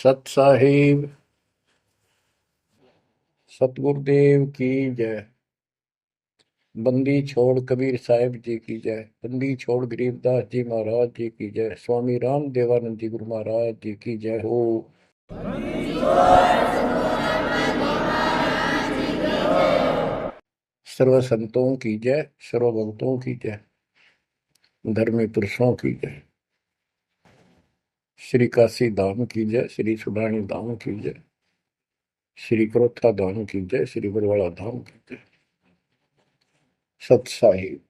सत साहिब सतगुरुदेव की जय। बंदी छोड़ कबीर साहिब जी की जय। बंदी छोड़ गरीबदास जी महाराज जी की जय। स्वामी राम देवानंद जी गुरु महाराज जी की जय हो। सर्व संतों की जय, सर्व भक्तों की जय, धर्मी पुरुषों की जय। श्री काशी धाम की जय, श्री सुडानी धाम की जय, श्री क्रोथा धाम की जय, श्री बरवाड़ा धाम की जय। सत साहिब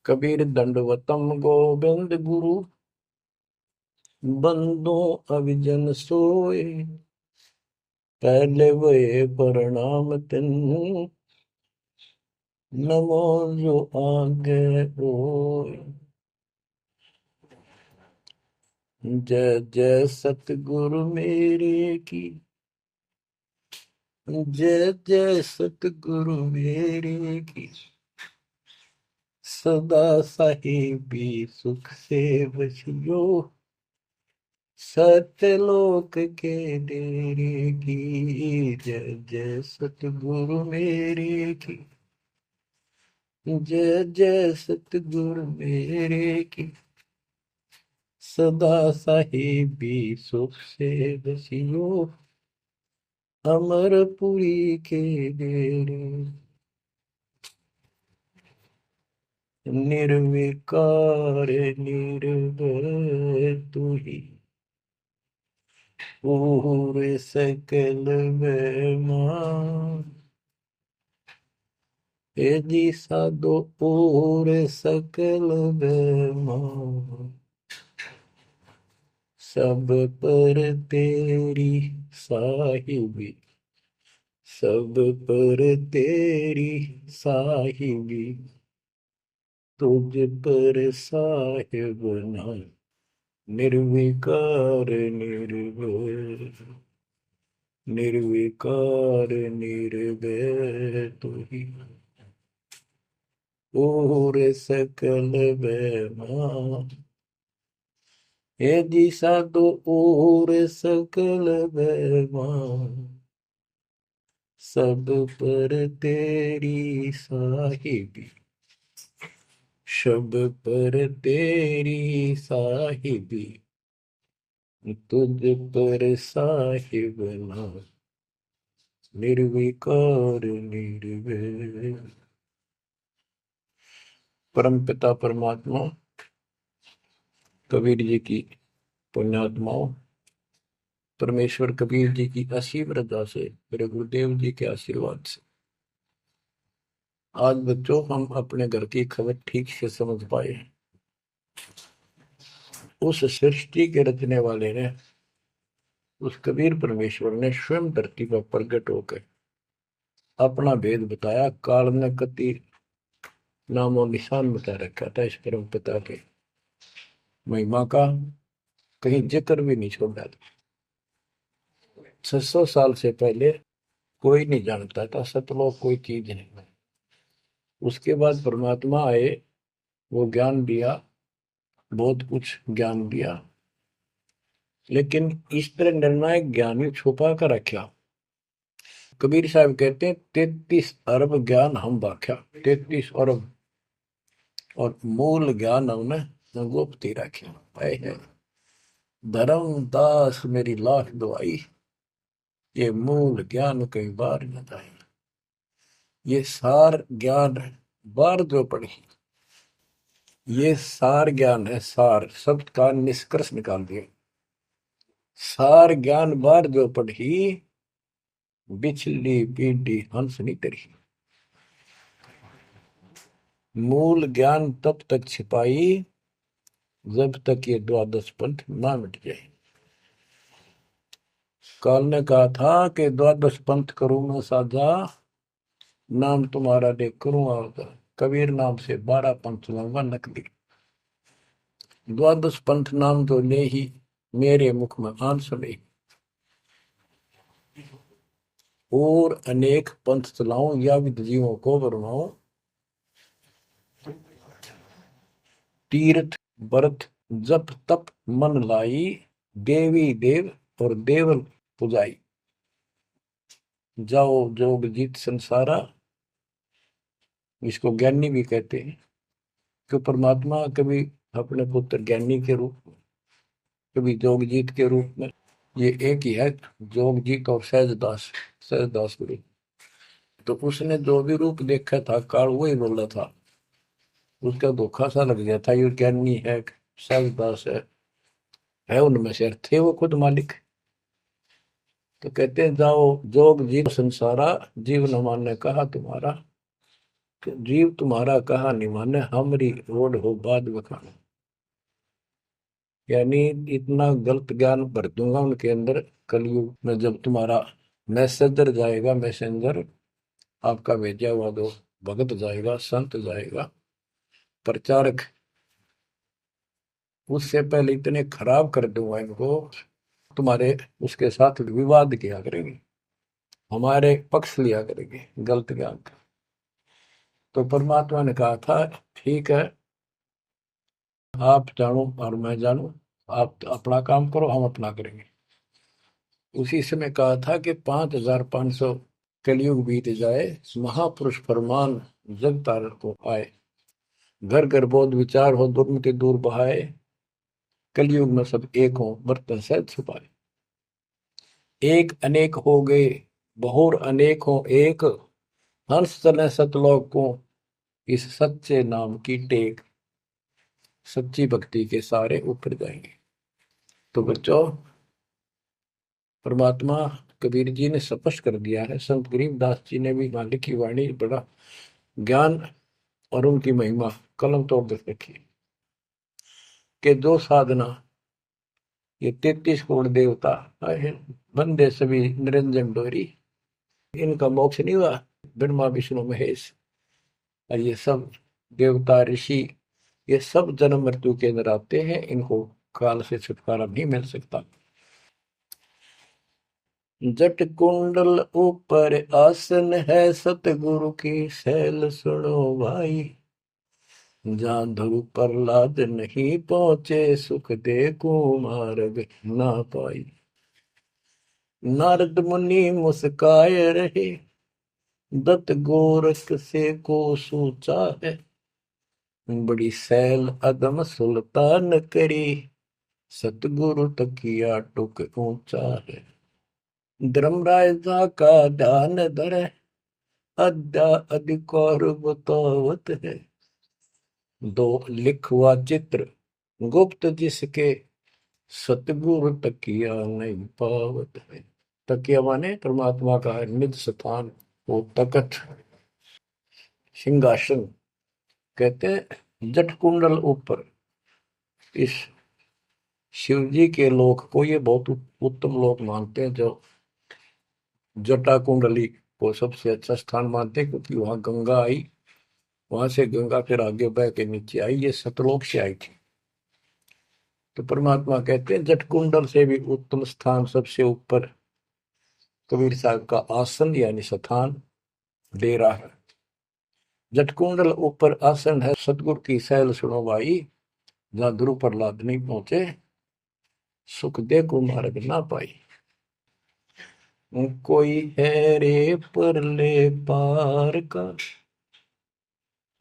कबीर दंडवतम गोविंद गुरु, बंदो अविजन सोए। पहले वे प्रणाम तिन, नमो जो आगे होए। जय जय सतगुरु मेरे की, जय जय सतगुरु मेरे की। सदा साहिबी सुख से बसियो, सत्यलोक के डेरे की। जय जय सतगुरु मेरे की, जय जय सतगुरु मेरे की। सदा साहिबी सुख से बसियो, अमरपुरी के डेरे। निर्विकार निर्भय तू ही, और सकल बेमान। हे जी साधो और सकल बेमान। सब पर तेरी साहिबी, सब पर तेरी साहिबी। तुझ पर साहिब ना, निर्विकार निर्भय। निर्विकार निर्भय तू ही, और सकल बेमान। हे जी साधो और सकल बेमान। सब पर तेरी साहिबी, सब पर तेरी साहिबी। तुझ पर साहिब ना, निर्विकार निर्भय। परम पिता परमात्मा कबीर जी की पुण्यात्माओं, परमेश्वर कबीर जी की असीम रजा से, मेरे गुरुदेव जी के आशीर्वाद से आज बच्चों हम अपने घर की खबर ठीक से समझ पाए। उस सृष्टि के रचने वाले ने, उस कबीर परमेश्वर ने स्वयं धरती पर प्रकट होकर अपना भेद बताया। काल ने कति नामो निशान बता रखा था इस परम पिता के महिमा का, कहीं जिक्र भी नहीं छोड़ा था। 600 साल से पहले कोई नहीं जानता था सतलोक कोई चीज नहीं। उसके बाद परमात्मा आए, वो ज्ञान दिया, बहुत कुछ ज्ञान दिया, लेकिन इस तरह निर्णायक ज्ञान ही छुपा कर रखा। कबीर साहब कहते हैं 33 अरब ज्ञान हम बाख्या, 33 अरब, और मूल ज्ञान हमने गुप्त ही रखा है। धर्मदास मेरी लाख दुआई, ये मूल ज्ञान कई बार न जाए। ये सार ज्ञान बार जो पढ़ी, ये सार ज्ञान है। सार शब्द का निष्कर्ष निकाल दिया। सार ज्ञान बार जो पढ़ी, बिछली पीढ़ी हंस नहीं तरी। मूल ज्ञान तब तक छिपाई जब तक ये द्वादश पंथ ना मिट जाए। काल ने कहा था कि द्वादश पंथ करूं मैं साझा, नाम तुम्हारा देख करूं आगा। कबीर नाम से 12 पंथ लूंगा नकली। द्वादश पंथ नाम तो ले ही, मेरे मुख में आन सुने। और अनेक पंथ चलाऊं, या विद जीवों को बनवाऊं। तीर्थ व्रत जप तप मन लाई, देवी देव और देवल पुजाई, जाओ जोग जीत संसारा, इसको ज्ञानी भी कहते हैं। कि परमात्मा कभी अपने पुत्र ज्ञानी के रूप में, कभी जोगजीत के रूप में, ये एक ही है, जोगजीत और सहजदास, सहजदास गुरु। तो उसने जो भी रूप देखा था काल वही बोला था, उसका धोखा सा लग गया था, ये ज्ञानी है, सहजदास है उनमें से थे वो खुद मालिक। तो कहते हैं जाओ जोग जीव संसारा, जीव न माने कहा तुम्हारा, जीव तुम्हारा कहा नहीं माने, हमारी रोड हो बाद बखाना। यानी इतना गलत ज्ञान भर दूंगा उनके अंदर कलयुग में, जब तुम्हारा मैसेंजर जाएगा, मैसेंजर आपका भेजा हुआ दो भगत जाएगा, संत जाएगा, प्रचारक, उससे पहले इतने खराब कर दूंगा इनको, तुम्हारे उसके साथ विवाद किया करेंगे, हमारे पक्ष लिया करेंगे गलत ज्ञान का। तो परमात्मा ने कहा था ठीक है, आप जानो और मैं जानू, आप अपना काम करो, हम अपना करेंगे। उसी समय कहा था कि 5500 कलयुग बीत जाए, महापुरुष फरमान जग तारण को आए, घर घर बोध विचार हो, दुर्मति दूर बहाए, कलयुग में सब एक हो, बर्तन सहज छुपाए। एक अनेक हो गए, बहुर अनेक हो एक, हंस चले सतलोक को, इस सच्चे नाम की टेक, सच्ची भक्ति के सारे ऊपर जाएंगे। तो बच्चों, परमात्मा कबीर जी ने स्पष्ट कर दिया है, संत गरीबदास जी ने भी मालिक की वाणी बड़ा ज्ञान और उनकी महिमा कलम तोड़ कर रखी कि जो साधना ये 33 करोड़ देवता बंदे सभी निरंजन डोरी, इनका मोक्ष नहीं हुआ, ब्रह्मा विष्णु महेश और ये सब देवता ऋषि, ये सब जन्म मृत्यु के अंदर आते हैं, इनको काल से छुटकारा नहीं मिल सकता। जट कुंडल ऊपर आसन है, सतगुरु की सैल सुनो भाई, जहाँ ध्रुव प्रहलाद नहीं पहुंचे, सुख दे को मार्ग ना पाई। नारद मुनि मुस्काए रहे, दत्त गोरख से को सोचा है, बड़ी सैल अदम सुल्तान करी, सतगुरु तकिया टुक ऊंचा है। धर्मराजा का ध्यान धरे, अद्या अधिकार बतावत है, दो लिखवा चित्र गुप्त जिसके, सतगुरु तकिया नहीं पावत है। तकिया माने परमात्मा का निज स्थान, वो तकत सिंहासन। कहते हैं जट कुंडल ऊपर, इस शिव जी के लोक को ये बहुत उत्तम लोक मानते हैं, जो जटा कुंडली को सबसे अच्छा स्थान मानते हैं, क्योंकि वहां गंगा आई, वहां से गंगा फिर आगे बह के नीचे आई, ये सतलोक से आई थी। तो परमात्मा कहते हैं जट कुंडल से भी उत्तम स्थान, सबसे ऊपर कबीर साहब का आसन यानी स्थान डेरा है। जटकुंडल ऊपर आसन है, सतगुरु की सैल सुनो भाई, जहां ध्रुव प्रहलाद नहीं पहुंचे, सुख दे को मार्ग ना पाई। कोई है रे परले पार का,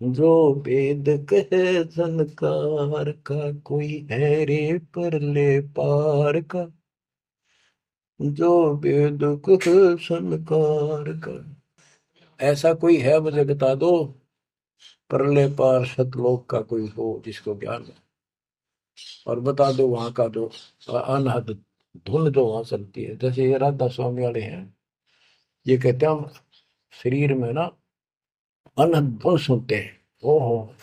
जो वेद कहे झनकार का, कोई है रे परले पार का, जो वेद कहे झनकार का। ऐसा कोई है मुझे बता दो, परले पार सतलोक का कोई हो जिसको ज्ञान है, और बता दो वहां का जो अनहद धुन जो वहां चलती है। जैसे ये राधा स्वामी वाले हैं, ये कहते हैं हम शरीर में ना अनहद धुन सुनते हैं, ओहो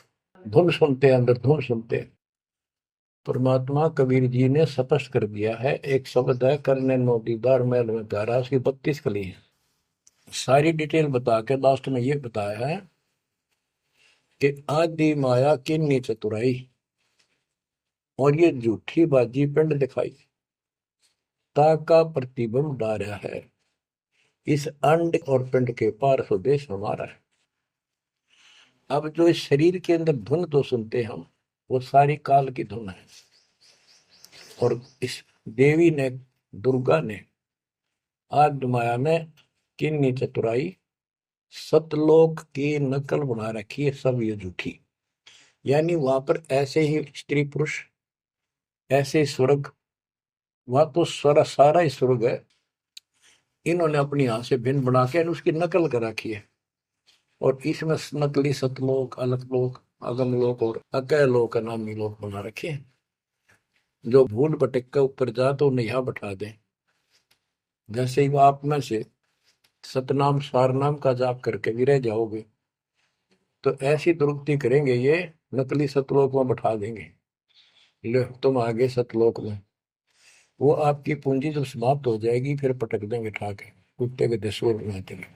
धुन सुनते हैं, अंदर धुन सुनते हैं। परमात्मा कबीर जी ने स्पष्ट कर दिया है, एक शब्द है, करने नो दीदार मैल में प्यारा, उसकी 32 कली है। सारी डिटेल बता के लास्ट में ये बताया है कि आदि माया किन्नी चतुराई, और ये झूठी बाजी पिंड दिखाई, ताका प्रतिबिंब डारा है, इस अंड और पिंड के पार स्वदेश हमारा है। अब जो इस शरीर के अंदर धुन तो सुनते हम, वो सारी काल की धुन है, और इस देवी ने, दुर्गा ने आद्य माया में किन्नी चतुराई सतलोक की नकल बना रखी है, सब ये झूठी। यानी वहां पर ऐसे ही स्त्री पुरुष, ऐसे ही स्वर्ग, वहां तो सारा सारा ही स्वर्ग है, इन्होंने अपनी यहां से भिन्न बना के उसकी नकल कर रखी है। और इसमें नकली सतलोक, अलकलोक, अगमलोक और अकैलोक का नामी लोक बना रखे हैं। जो भूल भटक के ऊपर जा तो उन्हें यहाँ बैठा दें। जैसे ही वो आप में से सतनाम सारनाम का जाप करके भी रह जाओगे, तो ऐसी दुरुक्ति करेंगे ये, नकली सतलोक में बैठा देंगे, ले तुम आगे सतलोक में। वो आपकी पूंजी जब समाप्त हो जाएगी, फिर पटक देंगे ठाके, कुत्ते के दसों में देंगे।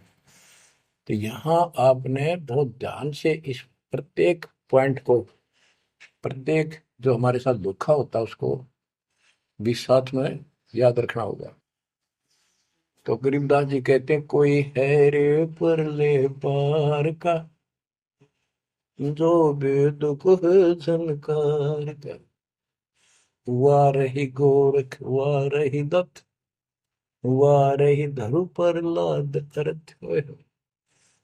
तो यहाँ आपने बहुत ध्यान से इस प्रत्येक पॉइंट को, प्रत्येक जो हमारे साथ धोखा होता है उसको भी साथ में याद रखना होगा। तो गरीबदास जी कहते हैं, कोई है रे परले पार का, जो वेद कुह झनकार का, हुआ रही गोरख, हुआ रही दत्त, हुआ रही धरु पर लाद अर्थ,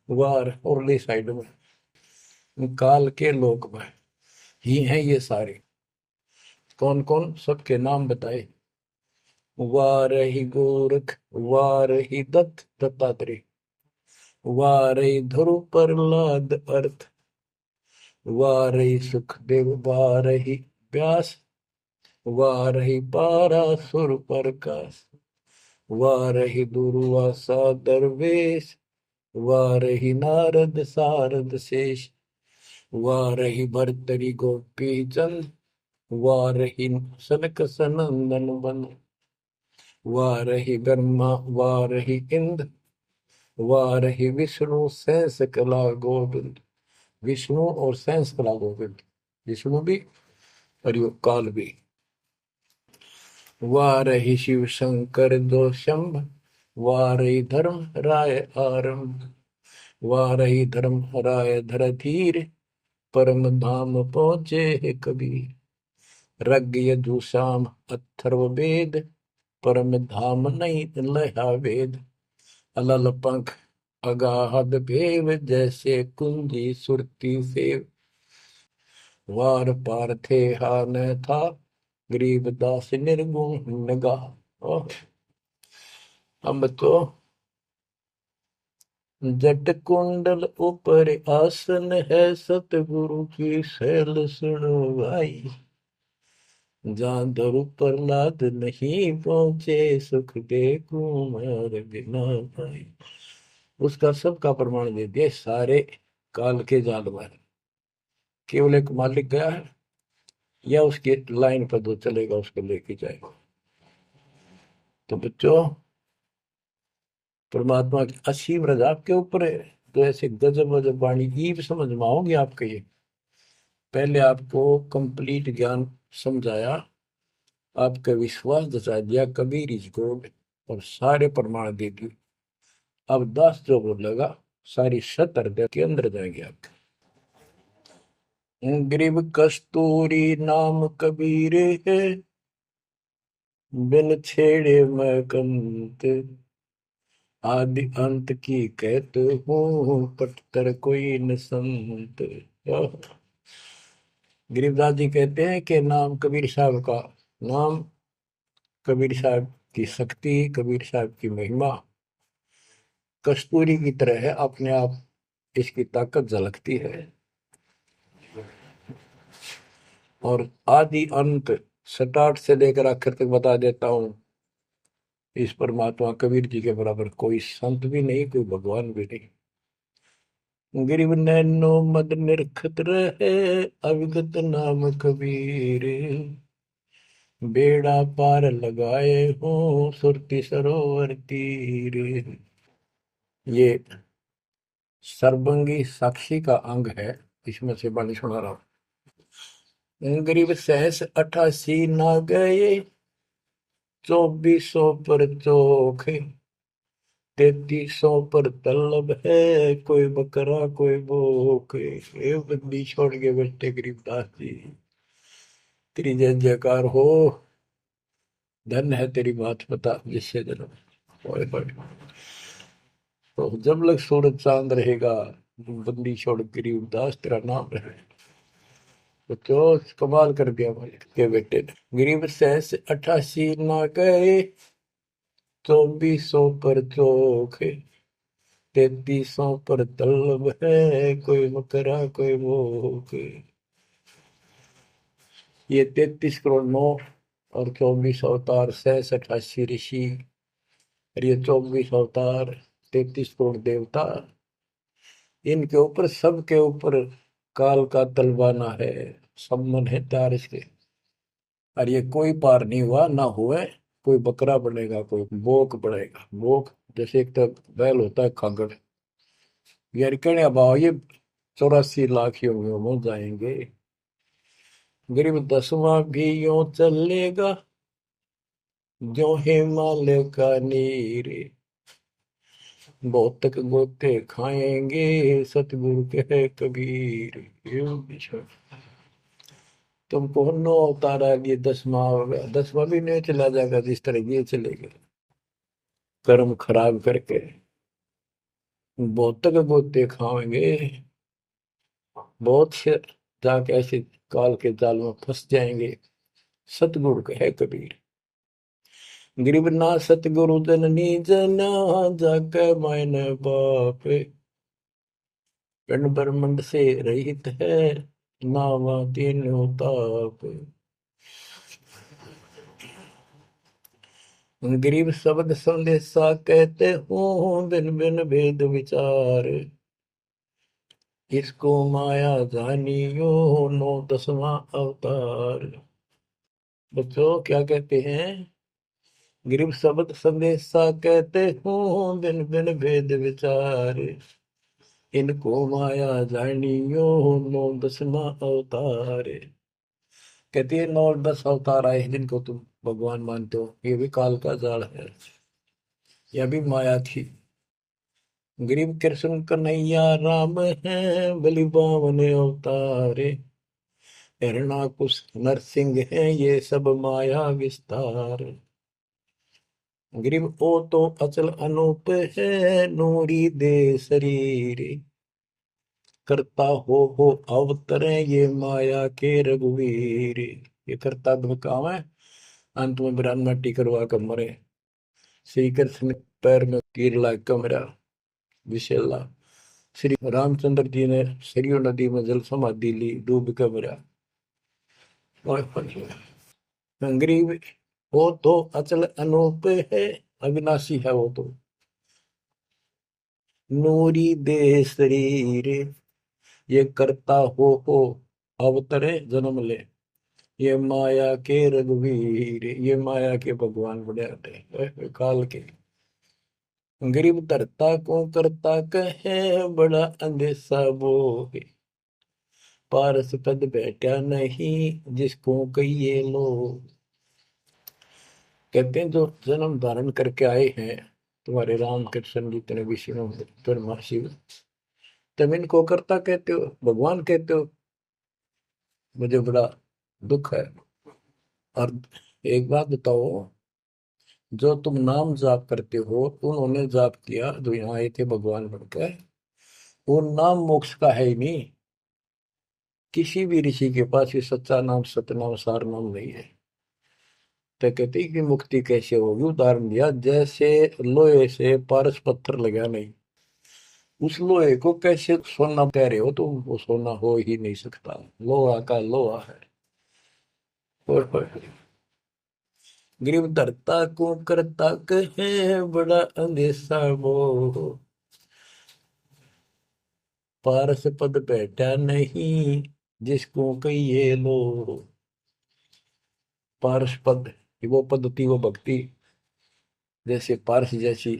वार उरली साइड में काल के लोक में ही हैं ये सारे। कौन कौन, सबके नाम बताए। वारही गोरख, वारही दत्त दत्तात्रेय, वारही ध्रुव प्रहलाद अर्थ, वारही सुखदेव, वारही व्यास, वारही पारासुर प्रकाश, वारही दुर्वासा दरवेश, वारही नारद सारद शेष, वारही भर्तरी गोपी चंद, वारही सनक सनंदन बन, वारही ब्रह्मा, वारही इंद्र, वारही विष्णु सहस कला गोविंद। विष्णु और सहस कला गोविंद, विष्णु भी और यो काल भी। वारही शिव शंकर दो शंभ, वारही धर्म राय आरंभ, वारही धर्म राय धर धीर, परम धाम पहुंचे कबीर। रग यजुषाम अथर्व वेद, परम धाम नहीं लहा वेद। अलल पंख अगाहद भेव, जैसे कुंजी सुरती सेव। वार पार थे हा न था, गरीब दास निर्गुण नगाह। हम तो जट कुंडल ऊपर आसन है, सतगुरु की शैल सुनो भाई। जहाँ धरु प्रहलाद नहीं पहुंचे, सुख दे कुमार बिना भाई। उसका सबका प्रमाण दे दिया सारे काल के जाल में। केवल एक मालिक गया है या उसके लाइन पर जो चलेगा उसको लेके जाएगा। तो बच्चों, परमात्मा की असीम रजा आपके ऊपर है। तो ऐसे गजब गजब वाणी ईब समझ में आओगे आपके। ये पहले आपको कंप्लीट ज्ञान समझाया, आपका विश्वास दसा दिया कबीर इज गॉड, और सारे प्रमाण दे दिए। अब 10 जो बोलेगा सारी सत हृदय के अंदर जाएंगे आपके। ग्रीव कस्तूरी नाम कबीर है, बिन छेड़े मैं कंत, आदि अंत की कहते हूँ, पटतर कोई न संत। गरीबदास जी कहते हैं कि नाम कबीर साहब का नाम, कबीर साहब की शक्ति, कबीर साहब की महिमा कस्तूरी की तरह है, अपने आप इसकी ताकत झलकती है। और आदि अंत स्टार्ट से लेकर आखिर तक बता देता हूं। इस परमात्मा कबीर जी के बराबर कोई संत भी नहीं, कोई भगवान भी नहीं। गिरिव नैनो मद निरखत रहे, अविगत नाम कबीर, बेड़ा पार लगाए हो सुरति सरोवर तीर। ये सर्वंगी साक्षी का अंग है, इसमें से बाणी सुना रहा हूं। गरीब सहस 88 ना गए, 2400 पर चोख, 3300 पर तलब है, कोई बकरा कोई भूख। ये बंदी छोड़ के बैठे गरीबदास जी, तेरी जय जयकार हो। धन है तेरी बात पता जिससे जन्म। ओए होए। तो जब लग सूरज चांद रहेगा, बंदी छोड़ गरीब दास तेरा नाम रहे। तो जो कमाल कर दिया भाई के बेटे ने। गरीब सहस 88 ना गए, 2400 पर चोखे, 3300 पर तलब है, कोई मकरा कोई भूखे। ये 33 करोड़ नौ और 24 अवतार, सहस 88 ऋषि, और ये 24 अवतार, 33 करोड़ देवता, इनके ऊपर सबके ऊपर काल का तलवाना है, सम्मन है तार इसके। और ये कोई पार नहीं हुआ ना हुए। कोई बकरा बनेगा, कोई बोक बनेगा। बोक जैसे एक तो बैल होता है खागड़, यार कहने भाव ये 84 लाख योगियों में जाएंगे। गरीब 10वां भी यूं चलेगा, जो हिमालय का नीर, बहुत तक गोते खाएंगे, सतगुरु के कबीर। यूं बिछड़ तुमको 9 अवतार आ लिए, 10वां हो गया, 10वां भी नहीं चला जाएगा जिस तरह ये चलेगा कर्म खराब करके। बहुत तक गोते खाएंगे, बहुत से जाके ऐसे काल के जाल में फंस जाएंगे। सतगुरु कहे कबीर, गरीब ना सतगुरु जननी जना, जाके मायने बाप, पिंड ब्रह्मंड से रहित है, नावा तीनों ताप। गरीब शब्द संदेशा कहते हूँ, बिन बिन भेद विचार, इसको माया जानियो, 9 10वां अवतार। बच्चों क्या कहते हैं? गरीब शब्द संदेशा कहते हूँ, बिन बिन भेद विचार, इनको माया जानियो, 9 10वां अवतार। कहती है 9 10 अवतार आए जिनको तुम भगवान मानते हो, ये भी काल का जाल है, यह भी माया थी। गरीब कृष्ण कन्हैया राम है, बलि बावन अवतारे, हिरणाकुश नरसिंह है, ये सब माया विस्तार। गरीब ओ तो अचल अनूप है, नूरी दे शरीर, करता हो अवतरे, ये माया के रघुवीर। ये करता भी काम है, अंत में बिरान मट्टी करवा कर मरे। श्री कृष्ण पैर में तीर लाग कर मरा विशेला। श्री रामचंद्र जी ने सरयू नदी में जल समाधि ली, डूब कर मरा। गरीब वो तो अचल अनूप है, अविनाशी है वो तो, नूरी दे शरीर, ये करता हो अवतरे जन्म ले, ये माया के रघुवीर। ये माया के भगवान बड़े आते हैं काल के। गरीब धरता को करता कहे, बड़ा अंदेशा बोहे, पारस पद बैठा नहीं, जिसको कहिए लोग। कहते हैं जो जन्म धारण करके आए हैं तुम्हारे राम कृष्ण जितने विष्णु ब्रह्मा शिव, तुम इनको करता कहते हो, भगवान कहते हो, मुझे बड़ा दुख है। और एक बात बताओ, जो तुम नाम जाप करते हो, उन्होंने जाप किया जो यहाँ आए थे भगवान बनकर, वो नाम मोक्ष का है ही नहीं। किसी भी ऋषि के पास ये सच्चा नाम सतनाम सार नाम नहीं है। तो कहते हैं कि मुक्ति कैसे होगी, उदाहरण दिया जैसे लोहे से पारस पत्थर लगा नहीं, उस लोहे को कैसे सोना कह रहे हो तुम, वो सोना हो ही नहीं सकता, लोहा का लोहा है। और गरीब धरता को करता कहे, बड़ा अंदेशा मोह, पारस पद बैठा नहीं, जिसको कहिए लो। पारस पद वो पद्धति, वो भक्ति, जैसे पारस जैसी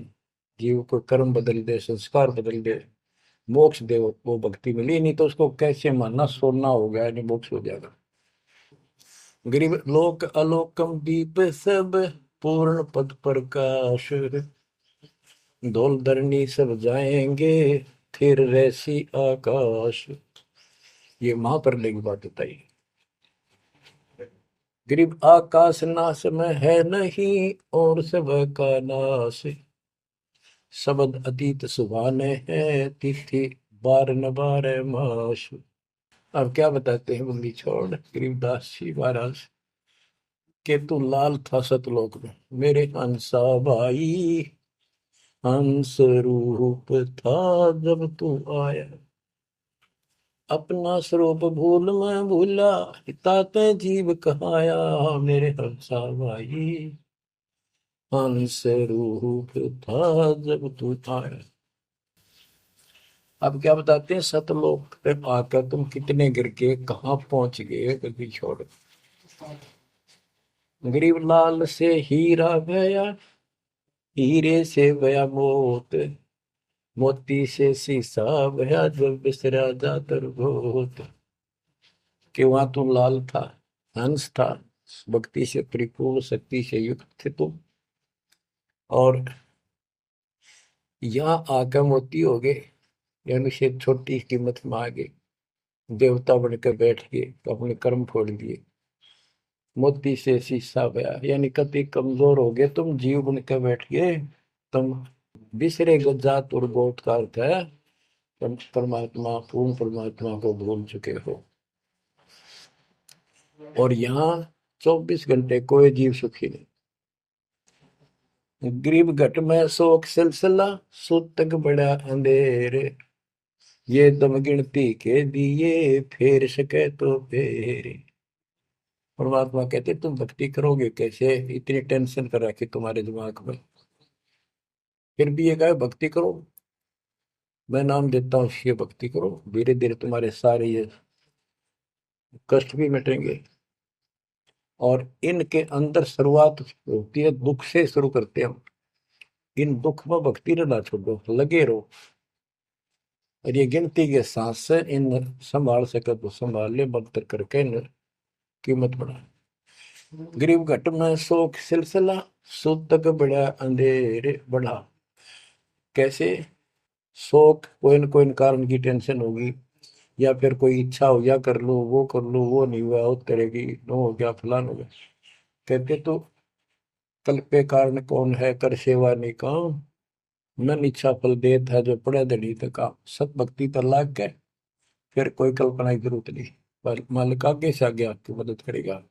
जीव को कर्म बदल दे, संस्कार बदल दे, मोक्ष दे, वो भक्ति मिली। नहीं तो उसको कैसे मानना, सोना हो गया नहीं मोक्ष हो जाएगा। गरीब लोक अलोकम दीप सब, पूर्ण पद प्रकाश, धौल धरनी सब जाएंगे, फिर रहसी आकाश। ये महाप्रलय की बात बताई। गरीब आकाश नाश में है नहीं, और सब का नाश। शब्द अतीत सुभाने है, तिथि बार न बार मास। अब क्या बताते हैं बंदी छोड़ गरीबदास जी महाराज के, तू लाल था सतलोक में मेरे हंसा भाई। हंस रूप था जब तू आया, अपना स्वरूप भूल मैं भूला, ताते जीव कहाया मेरे हंसा भाई। हंस रूप था जब तू आया। अब क्या बताते हैं, सतलोक पे आकर तुम कितने गिर के कहाँ पहुंच गए कभी छोड़। गरीब लाल से हीरा गया, हीरे से गया मोत, मोती से शीशा गया, जो बिसरा जातर भोत। कि वहां तुम लाल था, हंस था, भक्ति से परिपूर्ण, शक्ति से युक्त थे तुम, और यहाँ आकर मोती हो गए, यानी से छोटी कीमत में आ गए, देवता बनकर बैठ गए तो अपने कर्म फोड़ दिए। मोती से शीशा गया, यानी कति कमजोर हो गए तुम, जीव बनकर बैठ गए तुम, बिसरे जात और गोत का अर्थ है परमात्मा, पूर्ण परमात्मा को भूल चुके हो। और यहाँ 24 घंटे कोई जीव सुखी नहीं। गरीब घट में शोक सिलसिला, सूतक बड़ा अंधेरे, ये दम गिनती के दिए, फेर सके तो फेरे। परमात्मा कहते तुम भक्ति करोगे कैसे, इतनी टेंशन कर रखी तुम्हारे दिमाग में, फिर भी ये कहे भक्ति करो, मैं नाम देता हूँ, ये भक्ति करो, धीरे धीरे तुम्हारे सारे ये कष्ट भी मिटेंगे। और इनके अंदर शुरुआत होती है दुख से, शुरू करते हैं हम। इन दुख में भक्ति ना छोड़ो, लगे रहो, और ये गिनती के सांस से इन संभाल सके तो संभाल ले, मंत्र करके इन कीमत बढ़ा। गरीब घट में शोक सिलसिला, सूतक बड़ा अंधेरे बढ़ा। कैसे, शोक कोई न कोई कारण की टेंशन होगी, या फिर कोई इच्छा हो गया कर लो, वो कर लो, वो नहीं हुआ, उस तरह की नो हो गया, फलान हो गया। कहते तो कल पे कारण कौन है, कर सेवा नहीं काम, मन इच्छा फल देत है, जो पड़े धड़ी तक सत भक्ति पर लाग गए, फिर कोई कल्पना की जरूरत नहीं, पर मालिक आगे से आगे आपकी मदद करेगा।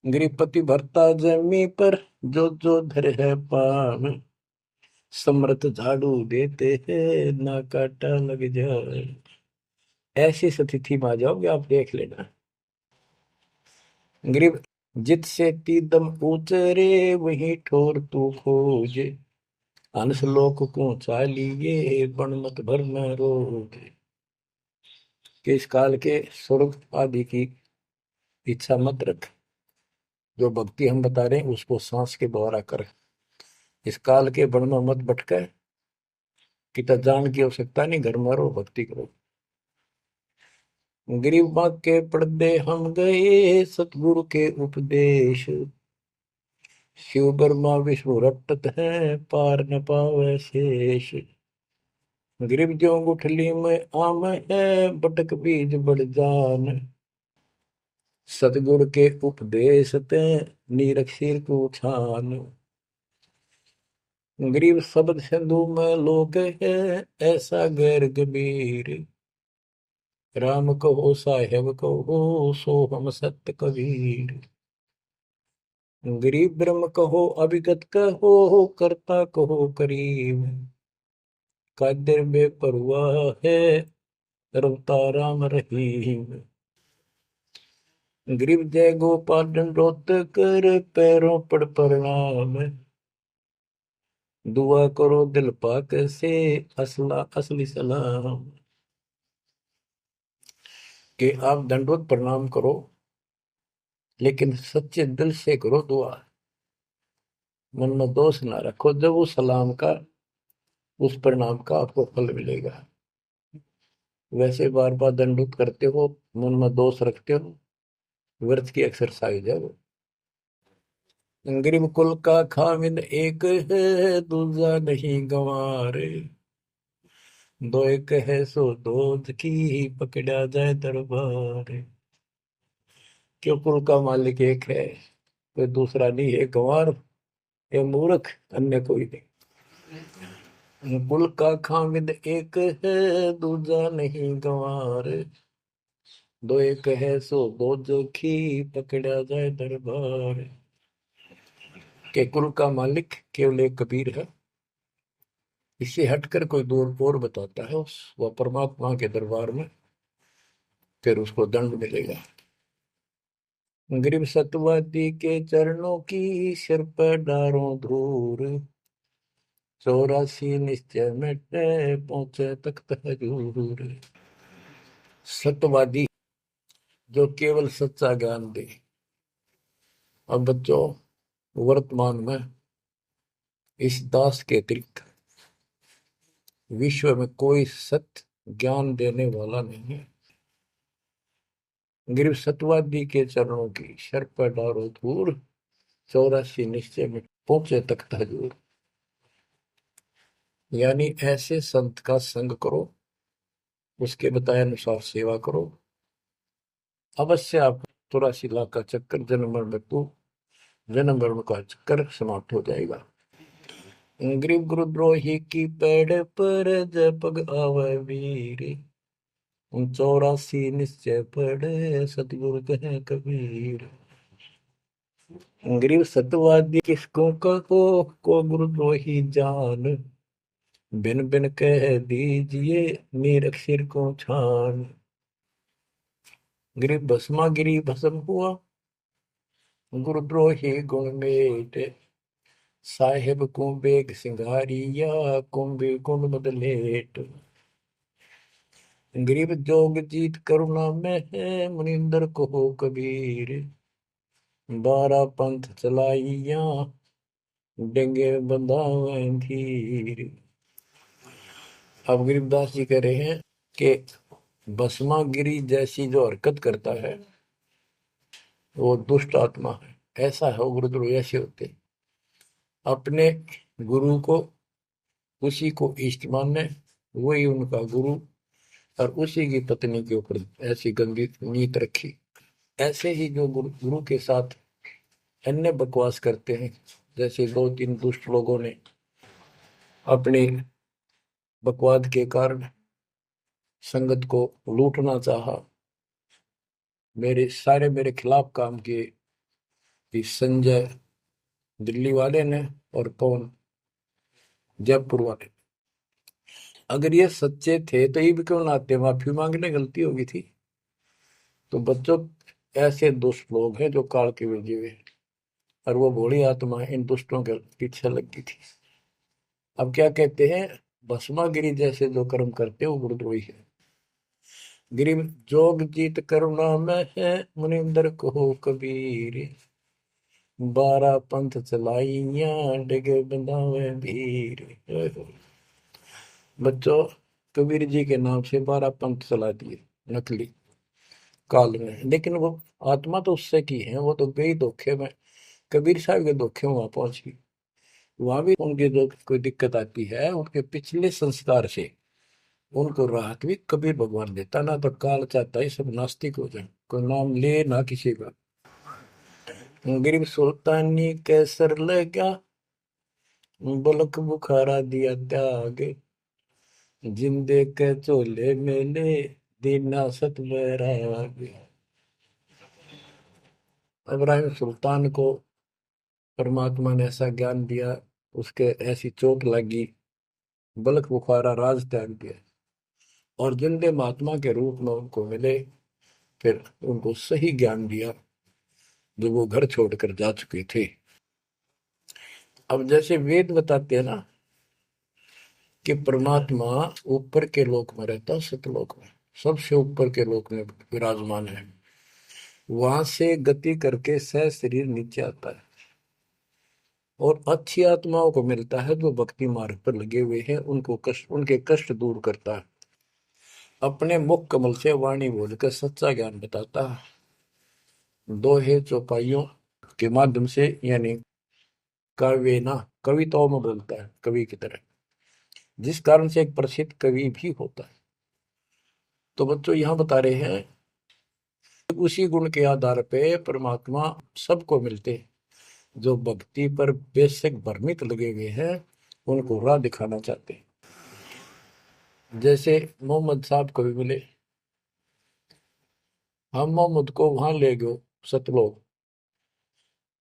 गृहपति भरता जमी पर, जो धर है पान, समर्थ झाड़ू देते हैं, ना काटा लग जाए। ऐसी स्थिति में आ जाओगे आप, देख लेना। गरीब जित से तीदम उचरे, वही ठोर तू खोज, हंस लोक को चालिए, बन मत भर न रोज। कि इस काल के स्वर्ग आदि की इच्छा मत रख, जो भक्ति हम बता रहे हैं उसको सांस के द्वारा कर। इस काल के बन में मत भटके, कि जान की आवश्यकता नहीं, घर में रहो भक्ति करो। गरीब बाग के पर्दे हम गए, सतगुरु के उपदेश, शिव ब्रह्मा विष्णु रटत है, पार न पावे शेष। गरीब ज्यों गुठली में आम है, बटक बीज बढ़ जान, सतगुरु के उपदेश ते, नीरख सिर को छान। गरीब शब्द सिंधु में लोग है, ऐसा गैर गंभीर, राम कहो साहेब कहो, सो हम सत्य कबीर। गरीब ब्रह्म कहो अभिगत कहो, करता कहो करीब, कादिर बेपरवाह है, रवता राम रहीम। गरीब जय गोपाल दंडोत कर, पैरों पड़ प्रणाम, दुआ करो दिल पाक से, असला असली सलाम। कि आप दंडवत प्रणाम करो, लेकिन सच्चे दिल से करो दुआ, मन में दोष ना रखो, जब उस सलाम का, उस प्रणाम का आपको फल मिलेगा। वैसे बार बार दंडवत करते हो, मन में दोष रखते हो, व्यर्थ की एक्सरसाइज है वो। गरीब कुल का खामिद एक है, दूजा नहीं गंवारे, दो एक है सो दो की, पकड़ा जाए दरबार। क्यों कुल का मालिक एक है, कोई दूसरा नहीं है। गंवार ये मूर्ख, अन्य कोई नहीं। कुल का खामिद एक है, दूजा नहीं गंवार। दो एक है सो दो जोखी, पकड़ा जाए दरबार। के कुल का मालिक केवल एक कबीर है। इससे हटकर कोई दूर और बताता है उस वह परमात्मा के दरबार में, फिर उसको दंड मिलेगा। गरीब सतवादी के चरणों की सिर पर डारों धूर, 84 निश्चय मिटे पहुंचे तख्त हजूर। सत्यवादी जो केवल सच्चा ज्ञान दे। अब बच्चों, वर्तमान में इस दास के अतिरिक्त विश्व में कोई सत्य ज्ञान देने वाला नहीं है। गिरव सतवादी के चरणों की शर पर डारो धूर, 84 निश्चय में पहुंचे तख्त हजूर। यानी ऐसे संत का संग करो, उसके बताए अनुसार सेवा करो, अवश्य आप 84 लाख का चक्कर जन्म मरण में जन्म मरण का चक्कर समाप्त हो जाएगा। गरीब गुरुद्रोही की पेड़ पर जब पग आवे वीर, 84 निश्चय पढ़े सतगुरु कहे कबीर। गरीब सतवादी किसको को गुरुद्रोही जान, बिन बिन कह दीजिए मीर सिर को छान। गरीब भस्मा गिरी भस्म हुआ, गुरुद्रोही गुण मेट, साहेब को बेग सिंगारिया कुंभी गुण बदलेट। गरीब जोग जीत करुणा में है, मुनिंदर को हो कबीर, 12 पंथ चलाइया डेंगे बंधावे धीर। अब गरीबदास जी कह रहे हैं कि भस्मागिरी जैसी जो हरकत करता है वो दुष्ट आत्मा है। ऐसा है गुरुद्रोह ऐसे होते, अपने गुरु को उसी को इष्ट माने, वही उनका गुरु, और उसी की पत्नी के ऊपर ऐसी गंदी नीत रखी। ऐसे ही जो गुरु के साथ अन्य बकवास करते हैं, जैसे 2-3 दुष्ट लोगों ने अपने बकवाद के कारण संगत को लूटना चाहा, मेरे खिलाफ काम किए, संजय दिल्ली वाले ने और कौन जयपुर वाले। अगर ये सच्चे थे तो ये भी क्यों ना आते, माफी मांगने गलती होगी थी। तो बच्चों, ऐसे दुष्ट लोग हैं जो काल के भेजे हुए, और वो भोली आत्मा इन दुष्टों के पीछे लगी थी। अब क्या कहते हैं, भस्मागिरी जैसे जो कर्म करते वो गुरुद्रोही है। गिरी जोग जीत करुणा में है, मुनिंदर को कबीर, 12 पंथ चलाइया डिगे बंधावे भीर। बच्चों, कबीर जी के नाम से 12 पंथ चला दिए नकली काल में, लेकिन वो आत्मा तो उससे की है, वो तो गई धोखे में, कबीर साहब के धोखे वहां पहुंची। वहां भी उनकी जो कोई दिक्कत आती है, उनके पिछले संस्कार से उनको राहत भी कबीर भगवान देता। ना तो काल चाहता है सब नास्तिक हो जाए, कोई नाम ले ना किसी का। गरीब सुल्तानी कैसर लगा, बलक बुखारा दिया त्याग, जिंदे के चोले मेले दीना सत बैराग। इब्राहिम सुल्तान को परमात्मा ने ऐसा ज्ञान दिया, उसके ऐसी चोट लगी, बलक बुखारा राज त्याग दिया, और जिंदे महात्मा के रूप में उनको मिले, फिर उनको सही ज्ञान दिया जो वो घर छोड़कर जा चुके थे। अब जैसे वेद बताते हैं ना कि परमात्मा ऊपर के लोक में रहता, सतलोक में, सबसे ऊपर के लोक में विराजमान है। वहां से गति करके सह शरीर नीचे आता है, और अच्छी आत्माओं को मिलता है जो भक्ति मार्ग पर लगे हुए हैं, उनके कष्ट दूर करता है, अपने मुख कमल से वाणी बोलकर सच्चा ज्ञान बताता है। दोहे चौपाइयों के माध्यम से, यानी काव्य ना कविताओं में बोलता है कवि की तरह, जिस कारण से एक प्रसिद्ध कवि भी होता है। तो बच्चों, यहां बता रहे हैं उसी गुण के आधार पे परमात्मा सबको मिलते हैं। जो भक्ति पर बेशक भ्रमित लगे हुए हैं उनको राह दिखाना चाहते हैं। जैसे मोहम्मद साहब को भी मिले, हम मोहम्मद को वहां ले गए सतलोक,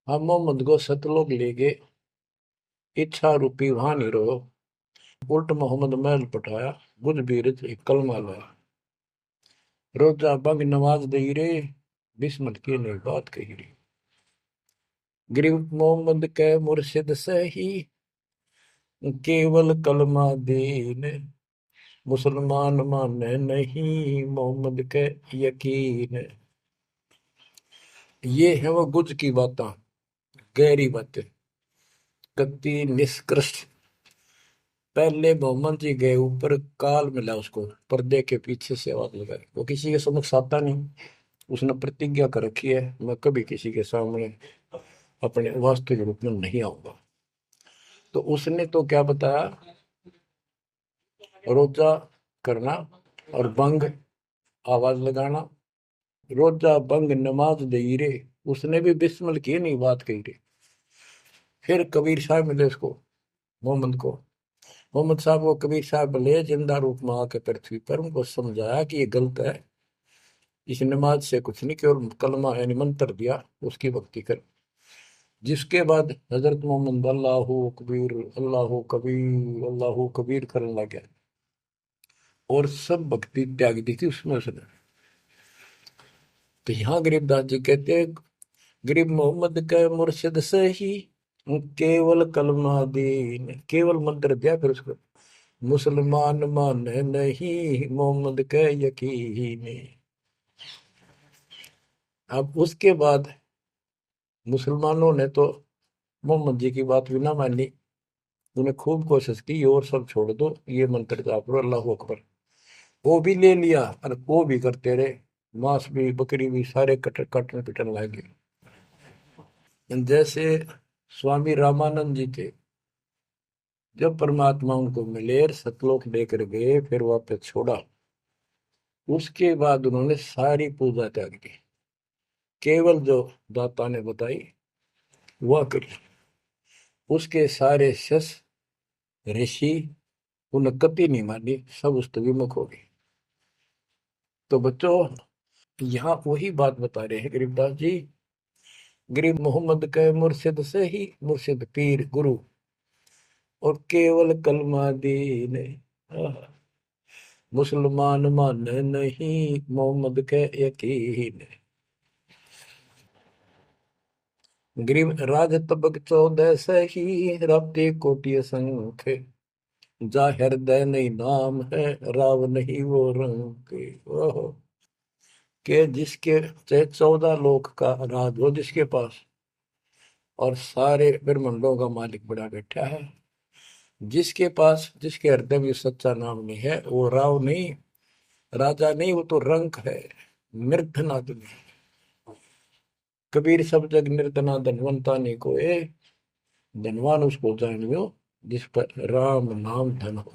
हम मोहम्मद को सतलोक ले गए, इच्छा रूपी वहां नहीं रहो, उल्ट मोहम्मद महल पटाया, बुझ बीरज एक कलमा लाया, रोजा बंग नवाज दे रे, बिस्मत की ने बात कही रे। गरीब मोहम्मद के मुर्शिद से ही केवल कलमा दीन, मुसलमान माने नहीं मोहम्मद के यकीन। ये है वो गुज की बातें, गहरी बातें, कति निष्कृष्ट। पहले मोहम्मद जी गए ऊपर, काल मिला उसको, पर्दे के पीछे से आवाज लगाई, वो किसी के समक्ष आता नहीं, उसने प्रतिज्ञा कर रखी है मैं कभी किसी के सामने अपने वास्तविक रूप में नहीं आऊंगा। तो उसने तो क्या बताया, रोजा करना और बंग आवाज लगाना, रोजा बंग नमाज दे रे, उसने भी बिस्मिल की नहीं बात कही रे। फिर कबीर साहब मिले उसको, मोहम्मद को, मोहम्मद साहब को कबीर साहब ले जिंदा रूप में आके पृथ्वी पर उनको समझाया कि ये गलत है, इस नमाज से कुछ नहीं, केवल कलमा यानी मंत्र दिया, उसकी भक्ति कर। जिसके बाद हजरत मोहम्मद अल्लाह कबीर अल्लाह कबीर करने लग गया और सब भक्ति त्याग दी थी उसमें उसने। तो यहाँ गरीबदास जी कहते हैं, गरीब मोहम्मद के मुर्शिद से ही केवल कलमा दीन, केवल मंत्र दिया, फिर उसको मुसलमान माने नहीं मोहम्मद के यकीन। अब उसके बाद मुसलमानों ने तो मोहम्मद जी की बात भी ना मानी, उन्हें खूब कोशिश की और सब छोड़ दो, ये मंत्र जाप करो अल्लाह अकबर, वो भी ले लिया और वो भी करते रहे, मांस भी बकरी भी सारे कटन पिटन लगे। जैसे स्वामी रामानंद जी थे, जब परमात्मा उनको मिले सतलोक लेकर गए फिर वापस छोड़ा, उसके बाद उन्होंने सारी पूजा त्याग दी, केवल जो दाता ने बताई वह करी। उसके सारे शिष्य ऋषि उन्हें कभी नहीं मानी, सब उस विमुख हो गए। तो बच्चों यहाँ वही बात बता रहे हैं गरीबदास जी, गरीब मोहम्मद के मुर्शिद से ही, मुर्शिद पीर गुरु, और केवल कलमा दीन, मुसलमान माने नहीं मोहम्मद के यकीन। गरीब राज तबक 14 से ही, राप्ती कोटि संख, जा हृदय नहीं नाम है, राव नहीं वो रंग के। ओहो, के जिसके चाहे 14 लोक का राज हो जिसके पास, और सारे ब्रह्मांडों का मालिक बड़ा बैठा है, जिसके पास, जिसके हृदय में सच्चा नाम नहीं है, वो राव नहीं, राजा नहीं, वो तो रंक है, निर्धनाद नहीं। कबीर सब जग निर्धना धनवंता नहीं कोई, धनवान उसको जानियो जिस पर राम नाम धन हो।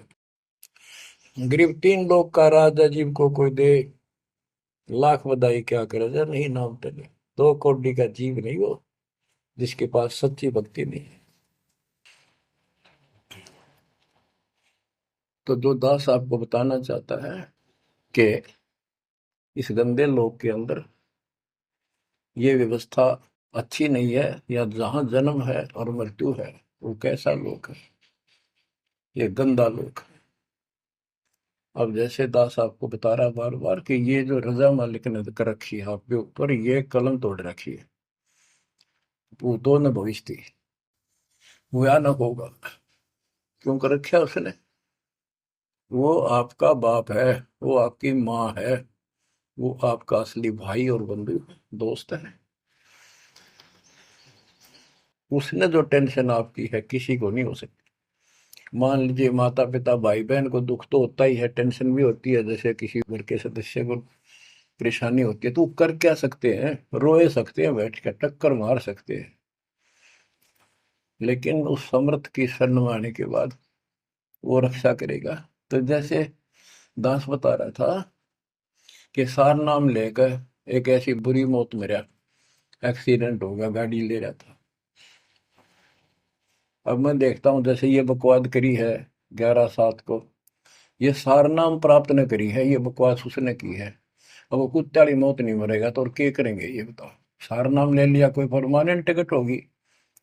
गरीब 3 लोग का राजा जीव को कोई दे, लाख बधाई क्या करे जा नहीं नाम धने। 2 कौड़ी का जीव नहीं वो जिसके पास सच्ची भक्ति नहीं है। तो जो दास आपको बताना चाहता है कि इस गंदे लोक के अंदर ये व्यवस्था अच्छी नहीं है, या जहां जन्म है और मृत्यु है वो कैसा लोक है, ये गंदा लोक है। अब जैसे दास आपको बता रहा बार बार कि ये जो रजा मालिक ने कर रखी है आपके ऊपर, ये कलम तोड़ रखी है, भूतों ने भविष्य थी, भयानक होगा। क्यों कर रखा उसने, वो आपका बाप है, वो आपकी माँ है, वो आपका असली भाई और बंधु दोस्त है। उसने जो टेंशन आपकी है किसी को नहीं हो सकती। मान लीजिए माता पिता भाई बहन को दुख तो होता ही है, टेंशन भी होती है, जैसे किसी घर के सदस्य को परेशानी होती है, तो कर क्या सकते हैं, रोए सकते हैं, बैठ कर टक्कर मार सकते हैं, लेकिन उस समर्थ की शरण में आने के बाद वो रक्षा करेगा। तो जैसे दास बता रहा था कि सार नाम लेकर एक ऐसी बुरी मौत मरा, एक्सीडेंट हो गया, गाड़ी ले रहा था। अब मैं देखता हूँ जैसे ये बकवाद करी है 11/7 को, ये सारनाम प्राप्त न करी है, ये बकवास उसने की है। अब वो कुत्ते वाली मौत नहीं मरेगा तो और क्या करेंगे ये बताओ। सारनाम ले लिया, कोई परमानेंट टिकट होगी,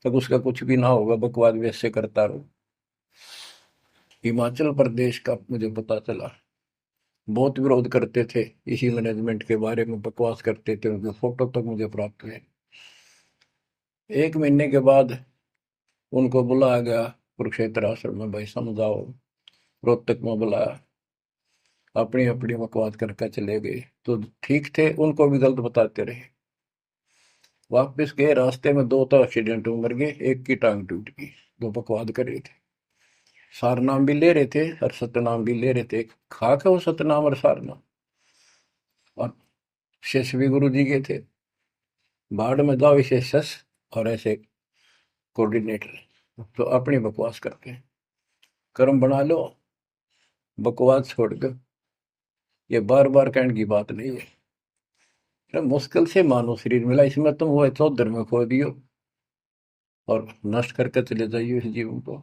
तब उसका कुछ भी ना होगा, बकवाद वैसे करता रहो। हिमाचल प्रदेश का मुझे पता चला, बहुत विरोध करते थे इसी मैनेजमेंट के बारे में, बकवास करते थे, उनके फोटो तक मुझे प्राप्त हुए। 1 महीने के बाद उनको बुलाया गया कुरुक्षेत्र आश्रम में, भाई समझाओ। रोहतक में बुलाया, अपनी अपनी बकवास करके चले गए। तो ठीक थे, उनको भी गलत बताते रहे। वापस गए, रास्ते में 2 तो एक्सीडेंट में मर गए, एक की टांग टूट गई। दो बकवाद कर रहे थे, सारनाम भी ले रहे थे और सतनाम भी ले रहे थे, खा के वो सतनाम और सारनाम। और शिष्य भी गुरु जी के थे, बाढ़ में जाओ इसे शस और ऐसे कोऑर्डिनेटर, तो अपनी बकवास करते हैं। कर्म बना लो, बकवास छोड़ दो, ये बार बार कहने की बात नहीं है। तो मुश्किल से मानो शरीर मिला, इसमें तुम वो चौधर में खो दियो और नष्ट करके चले जाइए इस जीवन को।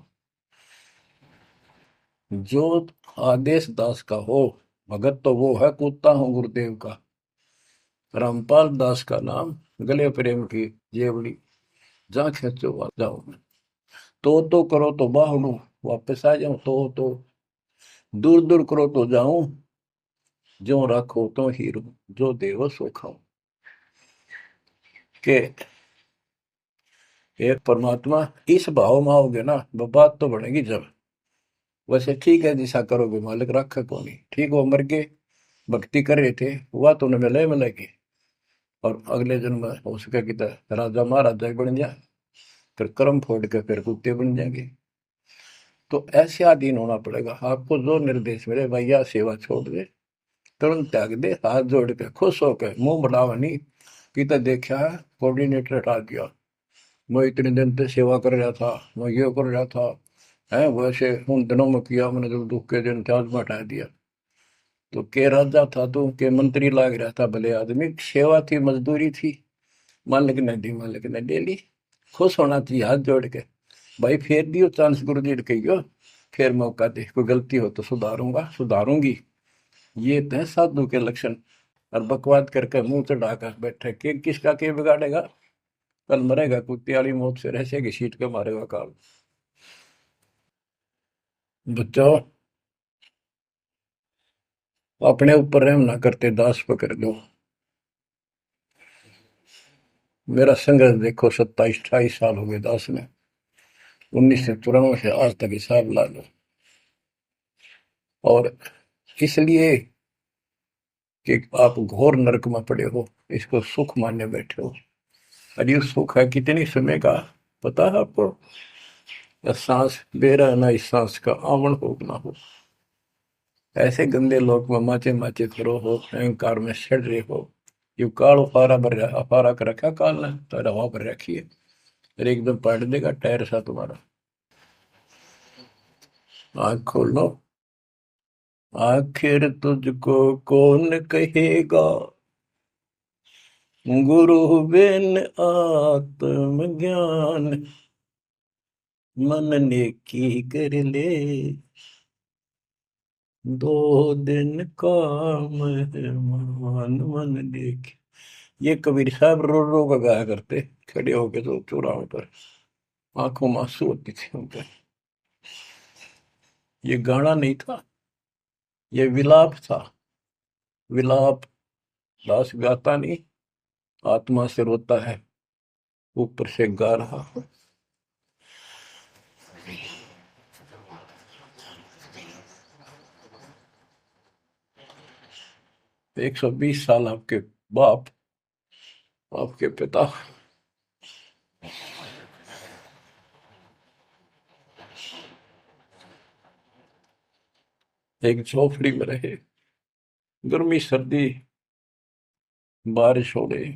जो आदेश दास का हो, भगत तो वो है, कूदता हूँ गुरुदेव का। रामपाल दास का नाम, गले प्रेम की जेवड़ी, जहाँ खेचो वहाँ जाओ मैं। तो करो तो बाहू, वापस आ जाऊं तो दूर दूर करो तो जाऊं, जो रखो तो हीरो, जो देवो सो खाओ। के एक परमात्मा इस भाव में आओगे ना, वो बात तो बढ़ेगी जब। वैसे ठीक है, दिशा करोगे मालिक रखा को नहीं, ठीक वो मर गए, भक्ति कर रहे थे, हुआ तो उन्हें मिले मिलेगी, और अगले जन्म में हो सके कि राजा महाराजा ही बन जाए, फिर कर्म फोड़ के फिर कुत्ते बन जाएंगे। तो ऐसे अधीन होना पड़ेगा आपको, जो निर्देश मिले भैया सेवा छोड़ दे, तुरंत त्याग दे, हाथ जोड़ के खुश होकर, मुंह बढ़ावा नहीं कि तो देखा है कोऑर्डिनेटर हटा दिया, मैं इतने दिन से सेवा कर रहा था, मैं ये कर रहा था, है वैसे उन दिनों में किया मैंने, जब दुख के दिन थे आज में हटा दिया। तो के राजा था तो के मंत्री लाग रहा था, भले आदमी, सेवा थी, मजदूरी थी, मालिक ने दी, मालिक ने ले ली। खुश होना चाहिए हाथ जोड़ के, भाई फेर दियो चांस, गुरु जी ने कहियो फिर मौका दे, कोई गलती हो तो सुधारूंगा सुधारूंगी। ये तो है साधु के लक्षण। और बकवाद करके मुंह चढ़ा कर बैठे, के किसका के बिगाड़ेगा, कल मरेगा कुत्ते वाली मौत से, ऐसे घसीट के मारेगा काल। बच्चों, अपने ऊपर रहम ना करते, दास पकड़ लो। मेरा संघर्ष देखो, 27-28 साल हो गए दास में, 1994 से आज तक हिसाब ला लो। और इसलिए कि आप घोर नरक में पड़े हो, इसको सुख मानने बैठे हो। अरे ये सुख है कितनी समय का, पता है आपको? या सांस बेरा ना, इस सांस का आवण हो ना हो, ऐसे गंदे लोग में माचे माचे खड़ो हो, अहंकार में सड़ रहे हो। यू काल अपारा भर, अपारा कर रखा काल ने, तो हवा भर रखी है, फिर एकदम पलट देगा टायर सा तुम्हारा। आँख खोल लो, आखिर तुझको कौन कहेगा, गुरु बिन आत्मज्ञान, मन ने की कर ले, 2 दिन का मेहमान मन देख। ये कबीर साहब रो रो का गाया करते, खड़े होके तो चौराहों पर, आंखों में आंसू होती थी उनके। ये गाना नहीं था, ये विलाप था। विलाप दास गाता नहीं, आत्मा से रोता है, ऊपर से गा रहा। 120 साल आपके बाप, आपके पिता एक झोपड़ी में रहे, गर्मी सर्दी बारिश हो गई,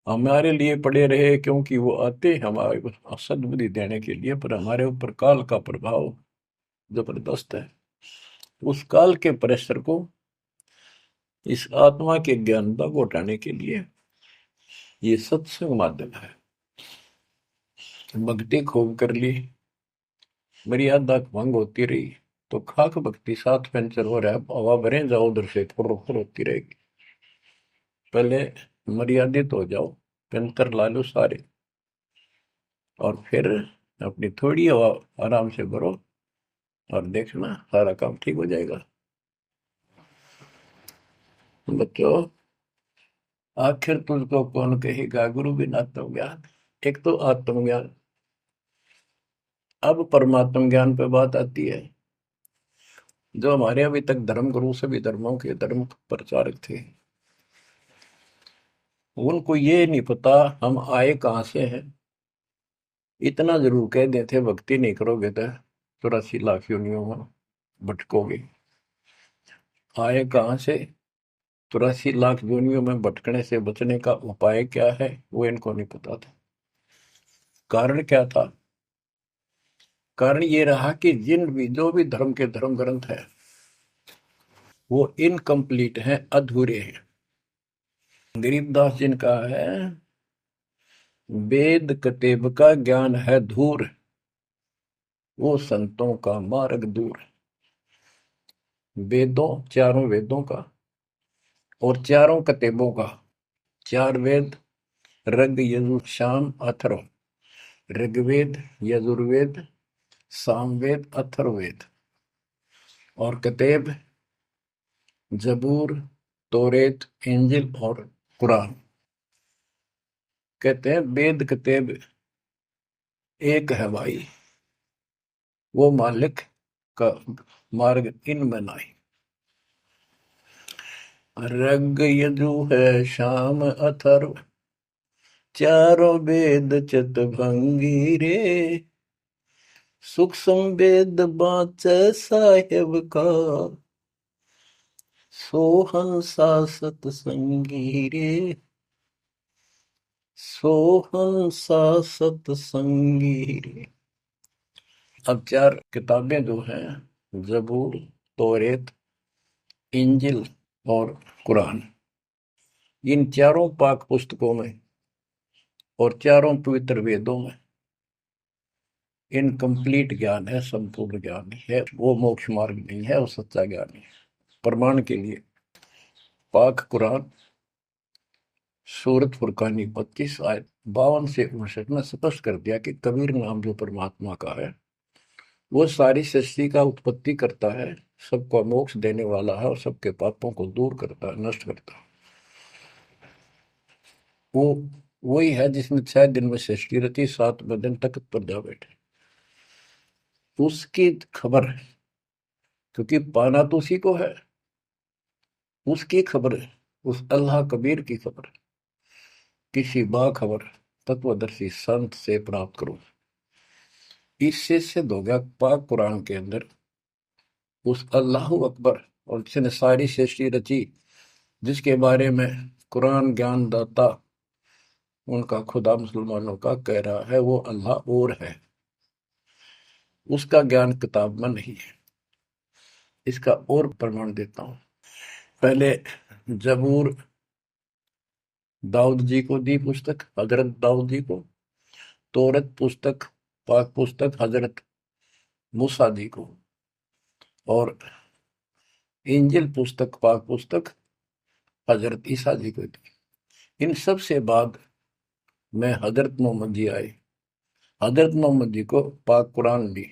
हमारे लिए पड़े रहे, क्योंकि वो आते हमारे को सद्बुद्धि देने के लिए, पर हमारे ऊपर काल का प्रभाव जबरदस्त है। उस काल के प्रेशर को इस आत्मा के ज्ञानता को उठाने के लिए ये सत्संग माध्यम है। भक्ति खूब कर ली, मर्यादा भंग होती रही तो खाक भक्ति साथ पंचर हो रहा है, हवा भरे जाओ उधर से फुर फुर होती रहेगी। पहले मर्यादित हो जाओ, पंचर ला लो सारे, और फिर अपनी थोड़ी हवा आराम से भरो और देखना सारा काम ठीक हो जाएगा। बच्चों, आखिर तुझको कौन कहेगा गुरु बिन आत्मज्ञान। एक तो आत्मज्ञान, अब परमात्म ज्ञान पे बात आती है। जो हमारे अभी तक धर्म गुरु सभी धर्मों के धर्म प्रचारक थे, उनको ये नहीं पता हम आए कहां से हैं। इतना जरूर कह देते, भक्ति नहीं करोगे तो 84 लाख योनियों में भटकोगे। आए कहां से, 84 लाख योनियों में भटकने से बचने का उपाय क्या है, वो इनको नहीं पता था। कारण क्या था? कारण ये रहा कि जो भी धर्म के धर्म ग्रंथ है वो इनकम्प्लीट हैं, अधूरे हैं। गरीबदास जिनका है, वेद कतेब का ज्ञान है धूर, वो संतों का मार्ग दूर। वेदों, चारों वेदों का और चारों कतेबों का, 4 वेद ऋग यजुर शाम अथर्व, ऋग्वेद यजुर्वेद सामवेद अथर्ववेद, और कतेब जबूर तोरेत इंजिल और कुरान। कहते हैं वेद कतेब एक है भाई, वो मालिक का मार्ग इनमें नहीं। ऋग यजु है शाम अथर्व, चारों वेद चितभंगी रे, सूक्ष्म वेद बाँचे साहेब का, सोहंसा सतसंगी रे, सोहंसा सतसंगी रे। अब 4 किताबें जो हैं, जबूर तौरेत इंजिल और कुरान, इन चारों पाक पुस्तकों में और चारों पवित्र वेदों में इनकम्प्लीट ज्ञान है, संपूर्ण ज्ञान है, वो मोक्ष मार्ग नहीं है, वो सच्चा ज्ञान है। प्रमाण के लिए पाक कुरान सूरत फुरकानी 25 आयत 52 से 59 में स्पष्ट कर दिया कि कबीर नाम जो परमात्मा का है वो सारी सृष्टि का उत्पत्ति करता है, सबको मोक्ष देने वाला है और सबके पापों को दूर करता है, नष्ट करता है। वो वही है जिसने 6 दिन में सृष्टि रची, 7वें दिन तख्त पर जा बैठे। उसकी खबर है, क्योंकि पाना तो उसी को है, उसकी खबर है, उस अल्लाह कबीर की खबर है। किसी बाखबर तत्वदर्शी संत से प्राप्त करो। इससे सिद्ध हो गया पाक कुरान के अंदर उस अल्लाह अकबर और जिसने सारी सृष्टि रची, जिसके बारे में कुरान ज्ञान दाता उनका खुदा मुसलमानों का कह रहा है वो अल्लाह और है, उसका ज्ञान किताब में नहीं है। इसका और प्रमाण देता हूं। पहले जबूर दाऊद जी को दी पुस्तक, हजरत दाऊद जी को। तौरत पुस्तक, पाक पुस्तक हजरत मूसा जी को। और इंजिल पुस्तक, पाक पुस्तक हजरत ईसा जी को दी। इन सब से बाद में हजरत मोहम्मद जी आए, हजरत मोहम्मद जी को पाक कुरान दी।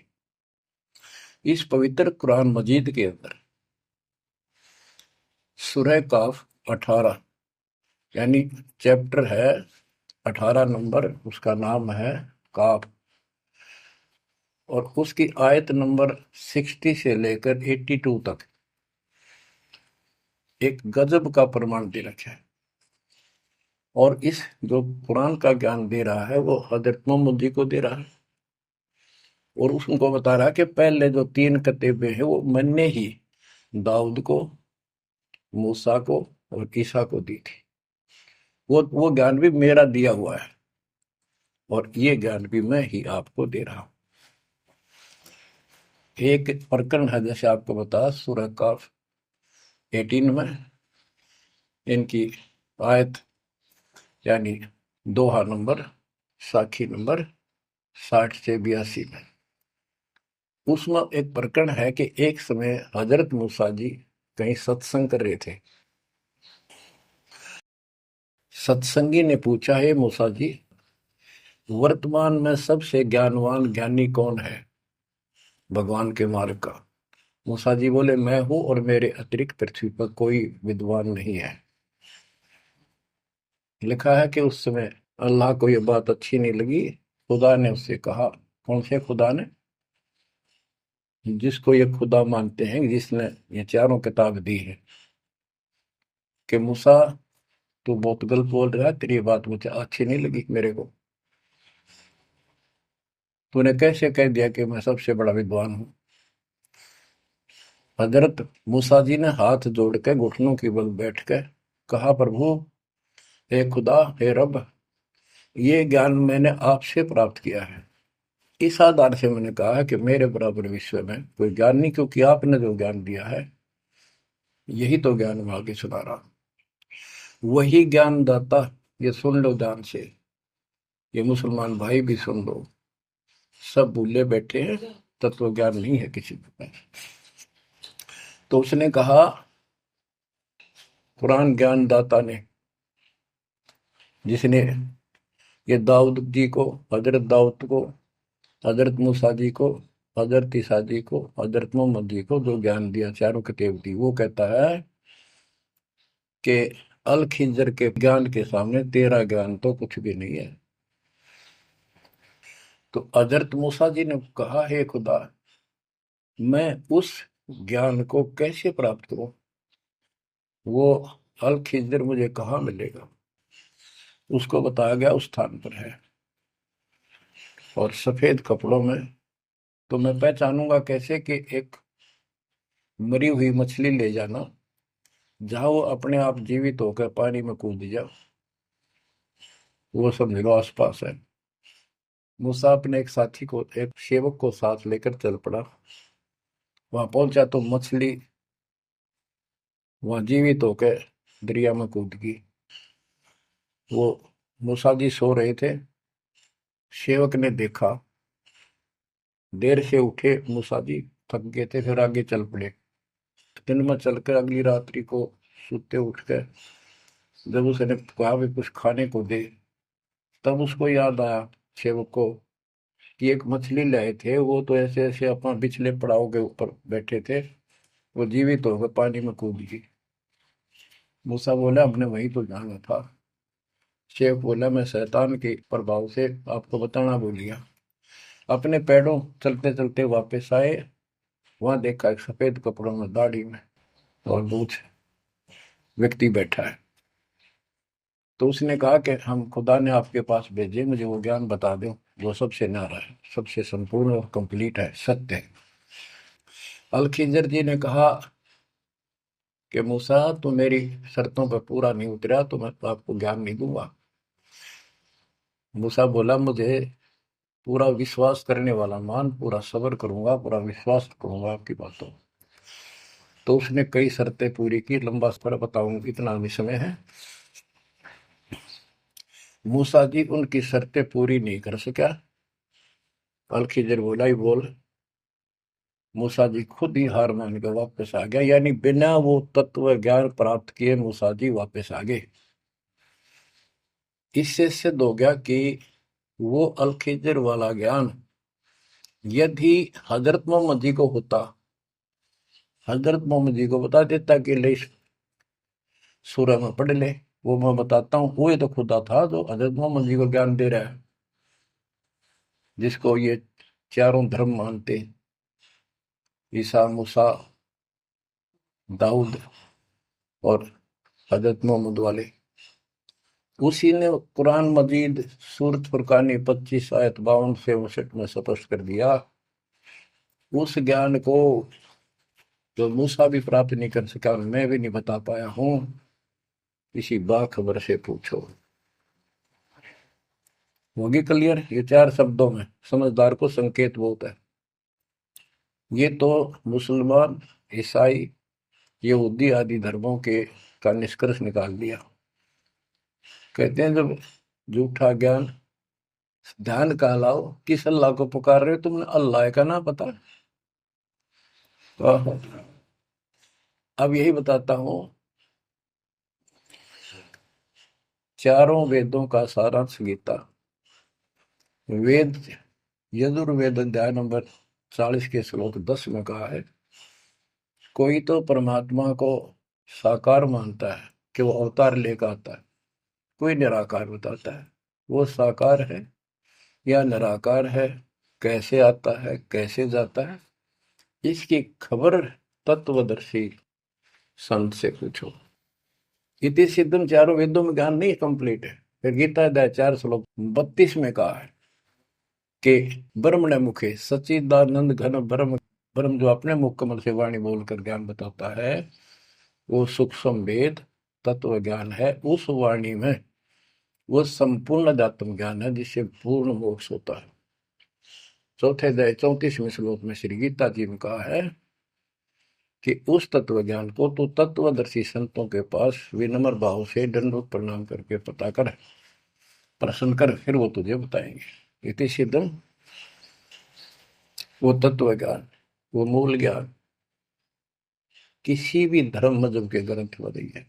इस पवित्र कुरान मजीद के अंदर सूरह काफ 18 यानी चैप्टर है 18 नंबर, उसका नाम है काफ, और उसकी आयत नंबर 60 से लेकर 82 तक एक गजब का प्रमाण दे रखा है। और इस जो कुरान का ज्ञान दे रहा है वो हजरत मोहम्मद जी को दे रहा है, और उसको बता रहा है कि पहले जो 3 किताबें हैं वो मैंने ही दाऊद को, मूसा को और ईसा को दी थी। वो ज्ञान भी मेरा दिया हुआ है, और ये ज्ञान भी मैं ही आपको दे रहा हूं। एक प्रकरण है, जैसे आपको बता सूरह काफ 18 में इनकी आयत यानी दोहा नंबर साखी नंबर 60 से 82 में। उसमें एक प्रकरण है कि एक समय हजरत मूसा जी कहीं सत्संग कर रहे थे। सत्संगी ने पूछा, है मूसा जी, वर्तमान में सबसे ज्ञानवान ज्ञानी कौन है भगवान के मार्ग का? मूसा जी बोले, मैं हूं और मेरे अतिरिक्त पृथ्वी पर कोई विद्वान नहीं है। लिखा है कि उस समय अल्लाह को यह बात अच्छी नहीं लगी। खुदा ने उससे कहा, कौन से खुदा ने? जिसको ये खुदा मानते हैं, जिसने ये चारों किताब दी है, कि मूसा तू बहुत गलत बोल रहा है, तेरी बात मुझे अच्छी नहीं लगी। मेरे को तूने कैसे कह दिया कि मैं सबसे बड़ा विद्वान हूं? हजरत मूसा जी ने हाथ जोड़ के घुटनों की बल बैठ के कहा, प्रभु, हे खुदा, हे रब, ये ज्ञान मैंने आपसे प्राप्त किया है। इस आधार से मैंने कहा है कि मेरे बराबर विश्व में कोई ज्ञान नहीं, क्योंकि आपने जो ज्ञान दिया है यही तो ज्ञान मैं आगे सुना रहा हूं। वही ज्ञान दाता, ये सुन लो ध्यान से, ये मुसलमान भाई भी सुन लो, सब भूले बैठे हैं, तत्व ज्ञान नहीं है किसी के पास। तो उसने कहा, कुरान ज्ञान दाता ने, जिसने ये दाऊद जी को, हजरत दाऊद को, हजरत मूसा जी को, हजरत ईसा जी को, हजरत मोहम्मद जी को जो ज्ञान दिया, चारों किताब दी, वो कहता है कि अल खिंजर के ज्ञान के सामने तेरा ज्ञान तो कुछ भी नहीं है। तो हजरत मूसा जी ने कहा, हे खुदा, मैं उस ज्ञान को कैसे प्राप्त करूं? वो अल खिंजर मुझे कहाँ मिलेगा? उसको बताया गया उस स्थान पर है, और सफेद कपड़ों में। तो मैं पहचानूंगा कैसे कि एक मरी हुई मछली ले जाना, जहां वो अपने आप जीवित होकर पानी में कूद जाओ, वो समझ लो आसपास है। मूसा अपने एक साथी को, एक सेवक को साथ लेकर चल पड़ा। वहां पहुंचा तो मछली वहां जीवित होकर दरिया में कूद गई। वो मूसा जी सो रहे थे। सेवक ने देखा, देर से उठे मूसा जी, थक गए थे, फिर आगे चल पड़े। दिन में चलकर अगली रात्रि को सुते उठकर जब उसने कहा भी कुछ खाने को दे, तब उसको याद आया सेवक को कि एक मछली लाए थे, वो तो ऐसे ऐसे अपना पिछले पड़ाव के ऊपर बैठे थे, वो जीवित होकर पानी में कूद गई। मूसा बोला, हमने वही तो जाना था। शेख बोला, मैं शैतान के प्रभाव से आपको बताना भूल गया। अपने पैरों चलते चलते वापस आए। वहां देखा एक सफेद कपड़ों में, दाढ़ी में और मूछ व्यक्ति बैठा है। तो उसने कहा कि हम खुदा ने आपके पास भेजे, मुझे वो ज्ञान बता दो जो सबसे न्यारा है, सबसे संपूर्ण और कंप्लीट है, सत्य है। अल खिजर जी ने कहा कि मूसा, तो मेरी शर्तों पर पूरा नहीं उतरा तो मैं तो आपको ज्ञान नहीं दूंगा। मूसा बोला, मुझे पूरा विश्वास करने वाला मान, पूरा सब्र करूंगा, पूरा विश्वास करूंगा आपकी बातों। तो उसने कई शर्तें पूरी की, लंबा सफर बताऊंगा, इतना भी समय है। मूसा जी उनकी शर्तें पूरी नहीं कर सका। अल खिजर बोला, ही बोल। मूसा जी खुद ही हार मान के वापस आ गया, यानी बिना वो तत्व ज्ञान प्राप्त किए मूसा जी वापस आ गए। इससे सिद्ध हो गया कि वो अल खिजर वाला ज्ञान यदि हजरत मोहम्मद जी को होता, हजरत मोहम्मद जी को बता देता कि ले सूरह में पढ़ ले, वो मैं बताता हूँ, वो ये तो खुदा था जो हजरत मोहम्मद जी को ज्ञान दे रहा है, जिसको ये चारों धर्म मानते, ईसा, मूसा, दाऊद और हजरत मोहम्मद वाले। उसी ने कुरान मजीद सूरत फुरकानी 25 आयत 52 से 59 में स्पष्ट कर दिया। उस ज्ञान को जो मूसा भी प्राप्त नहीं कर सका, मैं भी नहीं बता पाया हूं, किसी बाखबर से पूछो। होगी क्लियर? ये 4 शब्दों में समझदार को संकेत बहुत है। ये तो मुसलमान, ईसाई, यहूदी आदि धर्मों के का निष्कर्ष निकाल दिया। कहते हैं जब झूठा ज्ञान ध्यान का लाओ, किस अल्लाह को पुकार रहे हो तुमने? अल्लाह का ना पता। अब यही बताता हूं, चारों वेदों का सारांश गीता। वेद यजुर्वेद अध्याय नंबर 40 के श्लोक 10 में कहा है, कोई तो परमात्मा को साकार मानता है कि वो अवतार लेकर आता है, कोई निराकार बताता है। वो साकार है या निराकार है, कैसे आता है कैसे जाता है, इसकी खबर तत्वदर्शी संत से पूछो। इति सिद्धम, चारों वेदों में ज्ञान नहीं कंप्लीट है। फिर गीता अध्याय 4 श्लोक 32 में कहा है कि ब्रह्मण मुखे सच्चिदानंद घन ब्रह्म, ब्रह्म जो अपने मुख कमल से वाणी बोलकर ज्ञान बताता है, वो सूक्ष्म वेद तत्व ज्ञान है। उस वाणी में वो संपूर्ण अध्यात्म ज्ञान है जिससे पूर्ण मोक्ष होता है। चौथे अध्याय 34वें श्लोक में श्री गीता जी ने कहा है कि उस तत्व ज्ञान को तो तत्वदर्शी संतों के पास विनम्र भाव से दंडवत प्रणाम करके पता कर, प्रश्न कर, फिर वो तुझे बताएंगे। इति सिद्धम, वो तत्व ज्ञान, वो मूल ज्ञान किसी भी धर्म मजहब के ग्रंथ में नहीं है।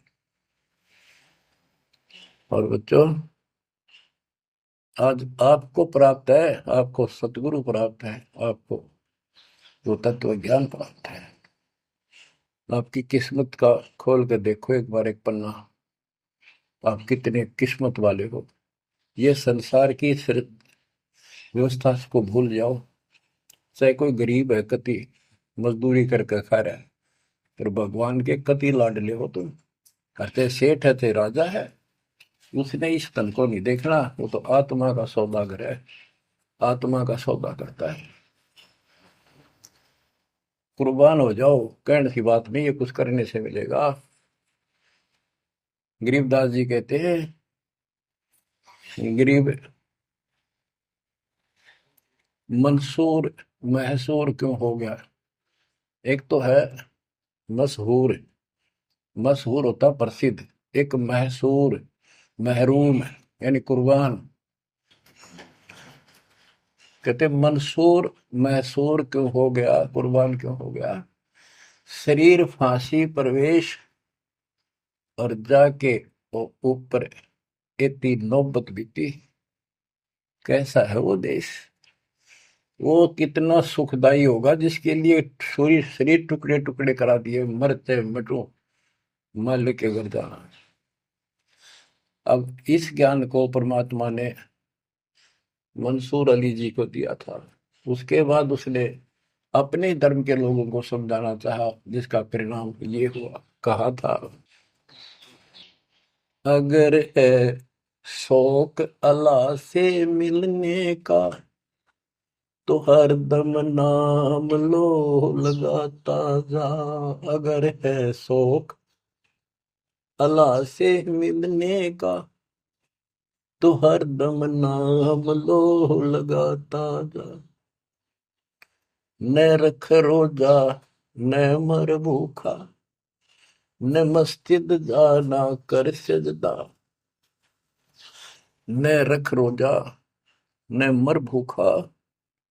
और बच्चों, आज आपको प्राप्त है, आपको सतगुरु प्राप्त है, आपको वो तत्व ज्ञान प्राप्त है। आपकी किस्मत का खोल कर देखो एक बार एक पन्ना, आप कितने किस्मत वाले हो। ये संसार की व्यवस्था को भूल जाओ। चाहे कोई गरीब है, कति मजदूरी करके खा रहा है, पर भगवान के कति लाडले हो तुम। कहते सेठ है थे राजा है, उसने इस तन को नहीं देखना, वो तो आत्मा का सौदागर है, आत्मा का सौदा करता है। कुर्बान हो जाओ, कहने की बात नहीं, ये कुछ करने से मिलेगा। गरीबदास जी कहते हैं, गरीब मंसूर महसूर क्यों हो गया? एक तो है मशहूर, मशहूर होता प्रसिद्ध, एक महसूर महरूम यानी कुर्बान। कहते मंसूर महसूर क्यों हो गया, कुर्बान क्यों हो गया? शरीर फांसी प्रवेश और जाके ऊपर इतनी नौबत बीती। कैसा है वो देश, वो कितना सुखदाई होगा जिसके लिए शरीर शरीर टुकड़े टुकड़े करा दिए, मरते मटो मल के घर जाना। अब इस ज्ञान को परमात्मा ने मंसूर अली जी को दिया था। उसके बाद उसने अपने धर्म के लोगों को समझाना चाहा, जिसका परिणाम ये हुआ। कहा था, अगर है शौक अल्लाह से मिलने का तो हर दम नाम लो लगाता जा। अगर है शौक अल्लाह से मिलने का तो हर दम नाम लो लगाता जा। न रख रोजा न मर भूखा, न मस्जिद जाना कर सजदा। न रख रोजा न मर भूखा,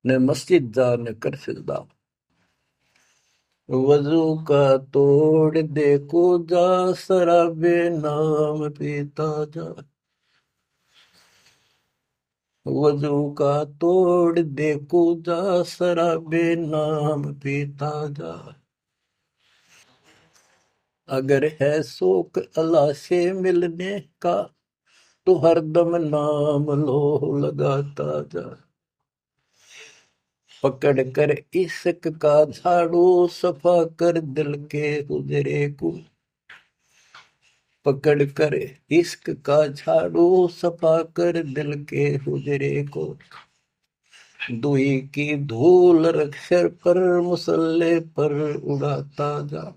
न मस्जिद जा न कर सजदा। वजू का तोड़ दे को जा, शराबे नाम पीता जा। वजू का तोड़ दे को जा, शराबे नाम पीता जा। अगर है शौक अल्लाह से मिलने का तो हरदम नाम लो लगाता जा। पकड़ कर इश्क का झाड़ू सफा कर दिल के हुजरे को। पकड़ कर इश्क का झाड़ू सफा कर दिल के हुजरे को। दुई की धूल रख सिर पर मुसल्ले पर उड़ाता जा।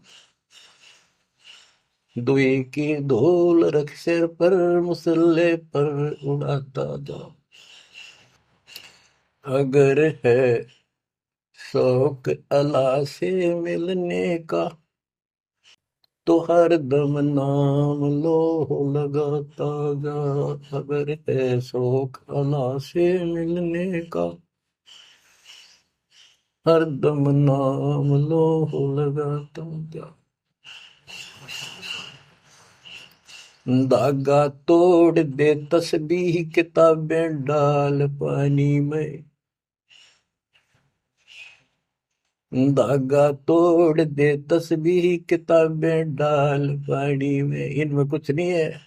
दुई की धूल रख सिर पर मुसल्ले पर उड़ाता जा। अगर है शौक अल्लाह से मिलने का तो हर दम नाम लो लगाता जा, अगर है शौक अल्लाह से मिलने का, हर दम नाम लो लगाता जा। धागा तोड़ दे तस्बीह किताबें डाल पानी में, धागा तोड़ दे तस्बीह किताबें डाल पानी में। इनमें कुछ नहीं है,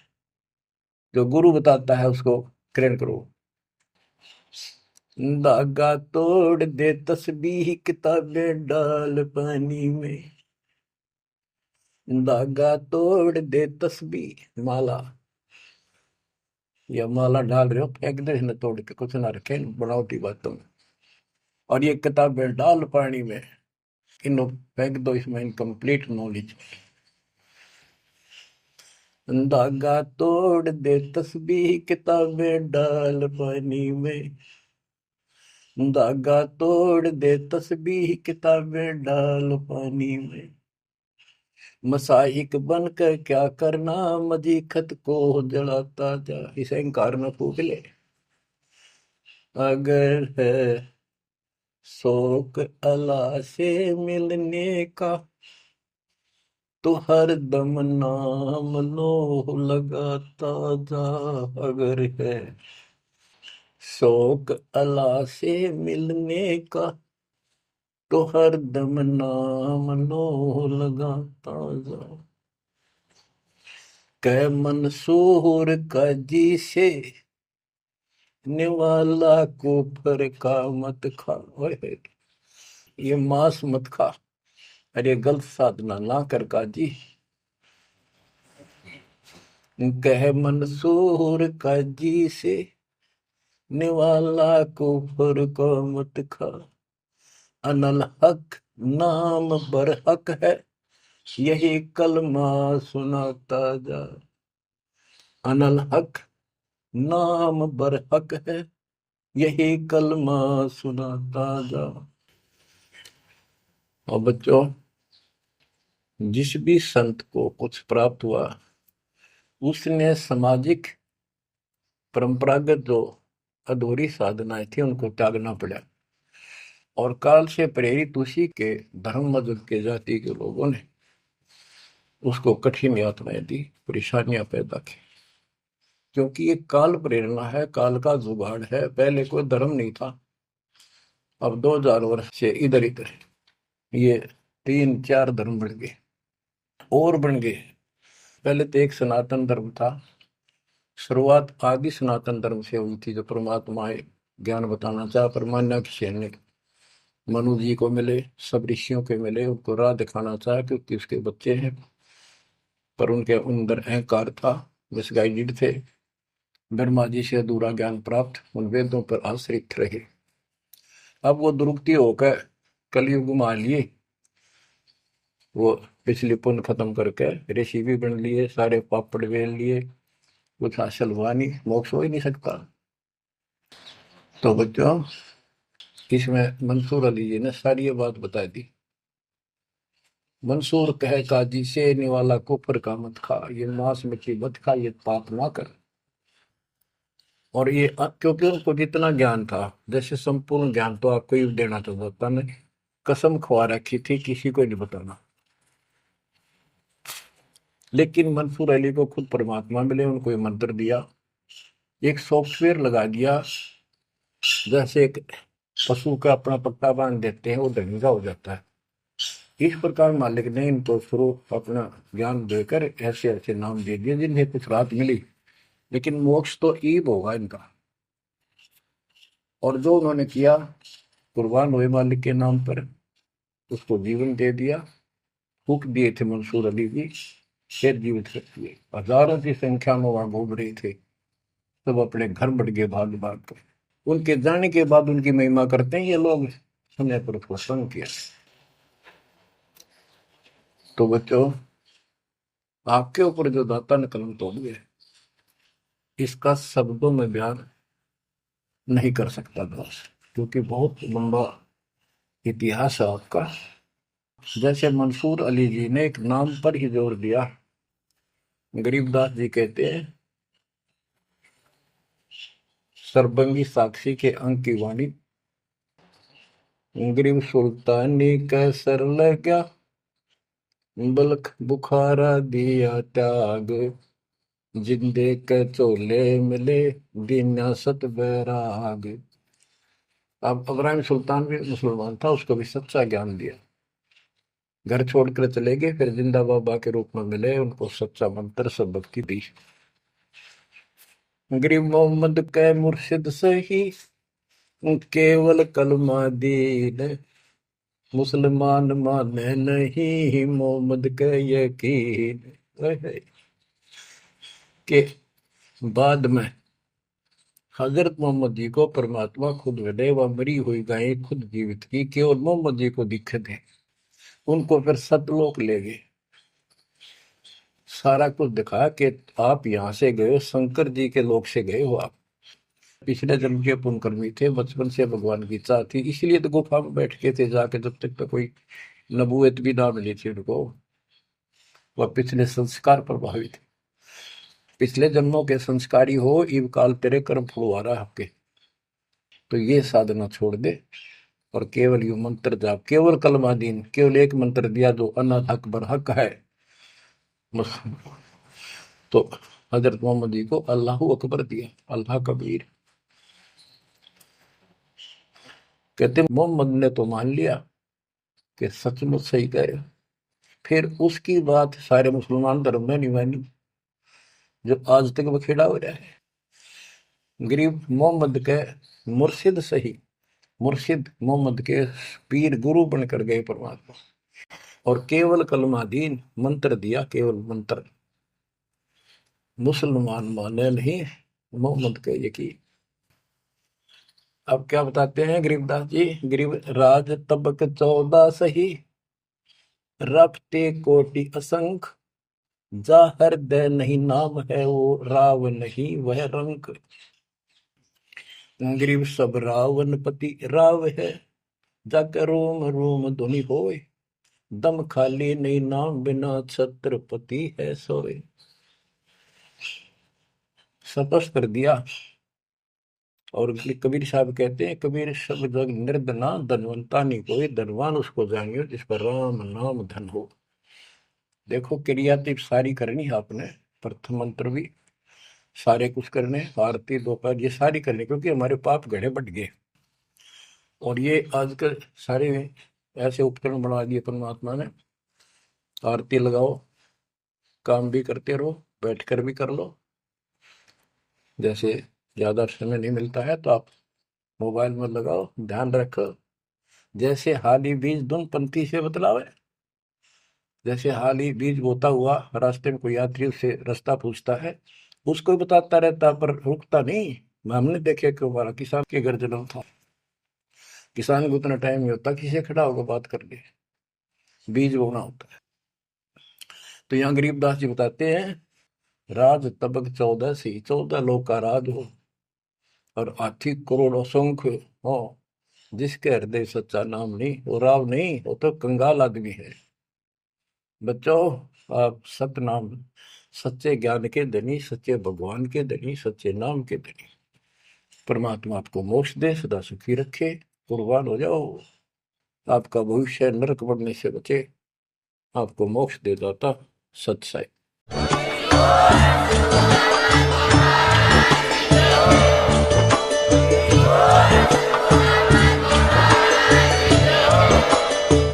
जो गुरु बताता है उसको ग्रहण करो। धागा तोड़ दे तस्बीह किताबें डाल पानी में, धागा तोड़ दे तस्बीह माला, या माला डाल रहे हो फेंक दे न, तोड़ के कुछ ना रखे बनावटी बातों में। और ये किताबें डाल पानी में, इनको फेंक दो इसमें इनकम्प्लीट नॉलेज। धागा तोड़ दे तस्बीह किताबें डाल पानी में, धागा तोड़ दे तस्बीह किताबें डाल पानी में। मसाइक बनकर क्या करना, मजीखत को जलाता जा। इसे इंकार न फूक ले। अगर है शौक अल्लाह से मिलने का, तो हर दम नाम लो लगाता जा। अगर है शौक अल्लाह से मिलने का, तो हर दम नाम लो लगाता जा। कै मंसूर का जी से निवाला को फर का मत खा। ओए, ये मांस मत खा, अरे गलत साधना ना कर काजी। कह मंसूर का जी से निवाला को फर का मत खा। अनल हक नाम बर हक है, यही कलमा सुनाता जा। अनल हक नाम बर हक है, यही कलमा सुनाता जा। और बच्चों, जिस भी संत को कुछ प्राप्त हुआ, उसने सामाजिक परंपरागत जो अधूरी साधनाएं थी उनको त्यागना पड़ा। और काल से प्रेरित उसी के धर्म मजहब के जाति के लोगों ने उसको कठिन यातनाएं दी, परेशानियां पैदा की। क्योंकि ये काल प्रेरणा है, काल का जुगाड़ है। पहले कोई धर्म नहीं था, अब 2000 वर्ष से इधर इधर ये 3-4 धर्म बढ़ गए और बन गए। पहले तो एक सनातन धर्म था, शुरुआत आदि सनातन धर्म से हुई थी, जो परमात्मा ज्ञान बताना चाहा। परमान्या किसी ने मनु जी को मिले, सब ऋषियों के मिले, उनको राह दिखाना चाहा क्योंकि उसके बच्चे हैं, पर उनके अंदर अहंकार था, मिसगाइडेड थे। ब्रह्मा जी से अधूरा ज्ञान प्राप्त, उन वेदों पर आश्रित रहे। अब वो दुरुक्ति होकर कलयुग में आ लिए, वो पिछली पुण्य खत्म करके ऋषि भी बन लिए, सारे पापड़ बेल लिए, कुछ हासिल हुआ नहीं, मोक्ष हो ही नहीं सकता। तो बच्चों, इसमें मंसूर अली जी ने सारी ये बात बता दी। मंसूर कहे काजी से निवाला कुफर का मत खा, ये मांस मछली मत खा, ये पाप ना कर। और ये क्योंकि उनको जितना ज्ञान था, जैसे संपूर्ण ज्ञान तो आपको ही देना चाहता था, ने कसम खवा रखी थी किसी को नहीं बताना। लेकिन मंसूर अली को खुद परमात्मा मिले, उनको ये मंत्र दिया, एक सॉफ्टवेयर लगा दिया, जैसे एक पशु का अपना पट्टा बांध देते हैं, वो ढंगा हो जाता है। इस प्रकार मालिक ने इनको शुरू अपना ज्ञान देकर ऐसे ऐसे नाम दे दिए जिन्हें कुछ राहत मिली, लेकिन मोक्ष तो ईब होगा इनका। और जो उन्होंने किया, कुर्बान हुए मालिक के नाम पर, उसको जीवन दे दिया। फूक दिए थे मंसूर अली जी, फिर जीवित कर दिए। हजारों की संख्या में वहां घूम रहे थे, सब अपने घर बढ़ गए भाग भाग कर। उनके जाने के बाद उनकी महिमा करते हैं ये लोग, समय पर उसको संग किया। तो बच्चों, आपके ऊपर जो दाता ने कलम तोड़ दिया, इसका शब्दों में बयान नहीं कर सकता बस, क्योंकि बहुत लंबा इतिहास है आपका। जैसे मंसूर अली जी ने एक नाम पर ही जोर दिया। गरीबदास जी कहते हैं, सरबंगी साक्षी के अंक की वाणी, गरीब सुल्तानी का सर लगा, बलख बुखारा दिया त्याग, जिंदे के चोले मिले, दीना सत बैराग। अब इब्राहिम सुल्तान भी मुसलमान था, उसको भी सच्चा ज्ञान दिया। घर छोड़कर चले गए, फिर जिंदा बाबा के रूप में मिले, उनको सच्चा मंत्र सब भक्ति दी। गरीब मोहम्मद के मुर्शिद सही, केवल कलमा दीन, मुसलमान माने नहीं मोहम्मद के यकीन। के बाद में हजरत मोहम्मद जी को परमात्मा खुद मिले, वह मरी हुई गायें खुद जीवित की, केवल मोहम्मद जी को दिखे थे। उनको फिर सतलोक ले गए, सारा कुछ दिखाया कि आप यहाँ से गए हो, शंकर जी के लोक से गए हो, आप पिछले जन्म के पुण्यकर्मी थे, बचपन से भगवान की इच्छा थी, इसलिए तो गुफा में बैठ के थे जाके, जब तक तो कोई नबूवत भी ना मिली थी उनको। वह पिछले संस्कार प्रभावित थे, पिछले जन्मों के संस्कारी हो, इव काल तेरे कर्म फुलवा रहा आपके, तो ये साधना छोड़ दे और केवल यू मंत्र जाप, केवल कलमा दीन, केवल एक मंत्र दिया जो अनाथ हक बर हक है। तो हजरत मोहम्मद जी को अल्लाह अकबर दिया, अल्लाह कबीर। कहते मोहम्मद ने तो मान लिया कि सचमुच सही गए, फिर उसकी बात सारे मुसलमान धर्म में नहीं मानी, जो आज तक बखेड़ा हो रहा है। गरीब मोहम्मद के मुर्शिद सही, मुर्शिद मोहम्मद के पीर गुरु बनकर गए परमात्मा, और केवल कलमा दीन मंत्र दिया, केवल मंत्र, मुसलमान माने नहीं मोहम्मद के यकीन। अब क्या बताते हैं गरीबदास जी, गरीब राज तबक 14 सही, रखते कोटि असंख, जा हृदय नहीं नाम है वो, राव नहीं वह रंक। गरीब सब रावण पति राव है, जाकर रोम रोम धुनि होए, दम खाली नहीं नाम बिना छत्रपति है सोए। स्पष्ट कर दिया। और कबीर साहब कहते हैं, कबीर सब जग निर्धना, धनवंता नहीं कोई, धनवान उसको जानियो जिस पर राम नाम धन हो। देखो क्रिया तो सारी करनी है आपने, प्रथम मंत्र भी सारे कुछ करने, आरती दोपहर ये सारी करनी, क्योंकि हमारे पाप घड़े बढ़ गए। और ये आजकल सारे ऐसे उपकरण बना दिए परमात्मा ने, आरती लगाओ, काम भी करते रहो, बैठकर भी कर लो। जैसे ज्यादा समय नहीं मिलता है तो आप मोबाइल में लगाओ, ध्यान रखो। जैसे हाली बीज धुन पंथी से बतलावे, जैसे हाली बीज बोता हुआ रास्ते में कोई यात्री उससे रास्ता पूछता है, उसको बताता रहता पर रुकता नहीं। हमने देखे कि हमारा किसान के घर जन्म था, किसान को उतना टाइम नहीं होता किसी से खड़ा होकर बात कर ले, बीज बोना होता है। तो यहाँ गरीबदास जी बताते हैं, राज तबक 14 सी, 14 लोग का राज हो, और हाथी करोड़ असंख्य हो, जिसके हृदय सच्चा नाम नहीं, वो राव नहीं, वो तो कंगाल आदमी है। बच्चों, आप सतनाम, सच्चे ज्ञान के धनी, सच्चे भगवान के धनी, सच्चे नाम के धनी, परमात्मा आपको मोक्ष दे, सदा सुखी रखे, कुर्बान हो जाओ, आपका भविष्य नरक बढ़ने से बचे, आपको मोक्ष दे दाता सत साई।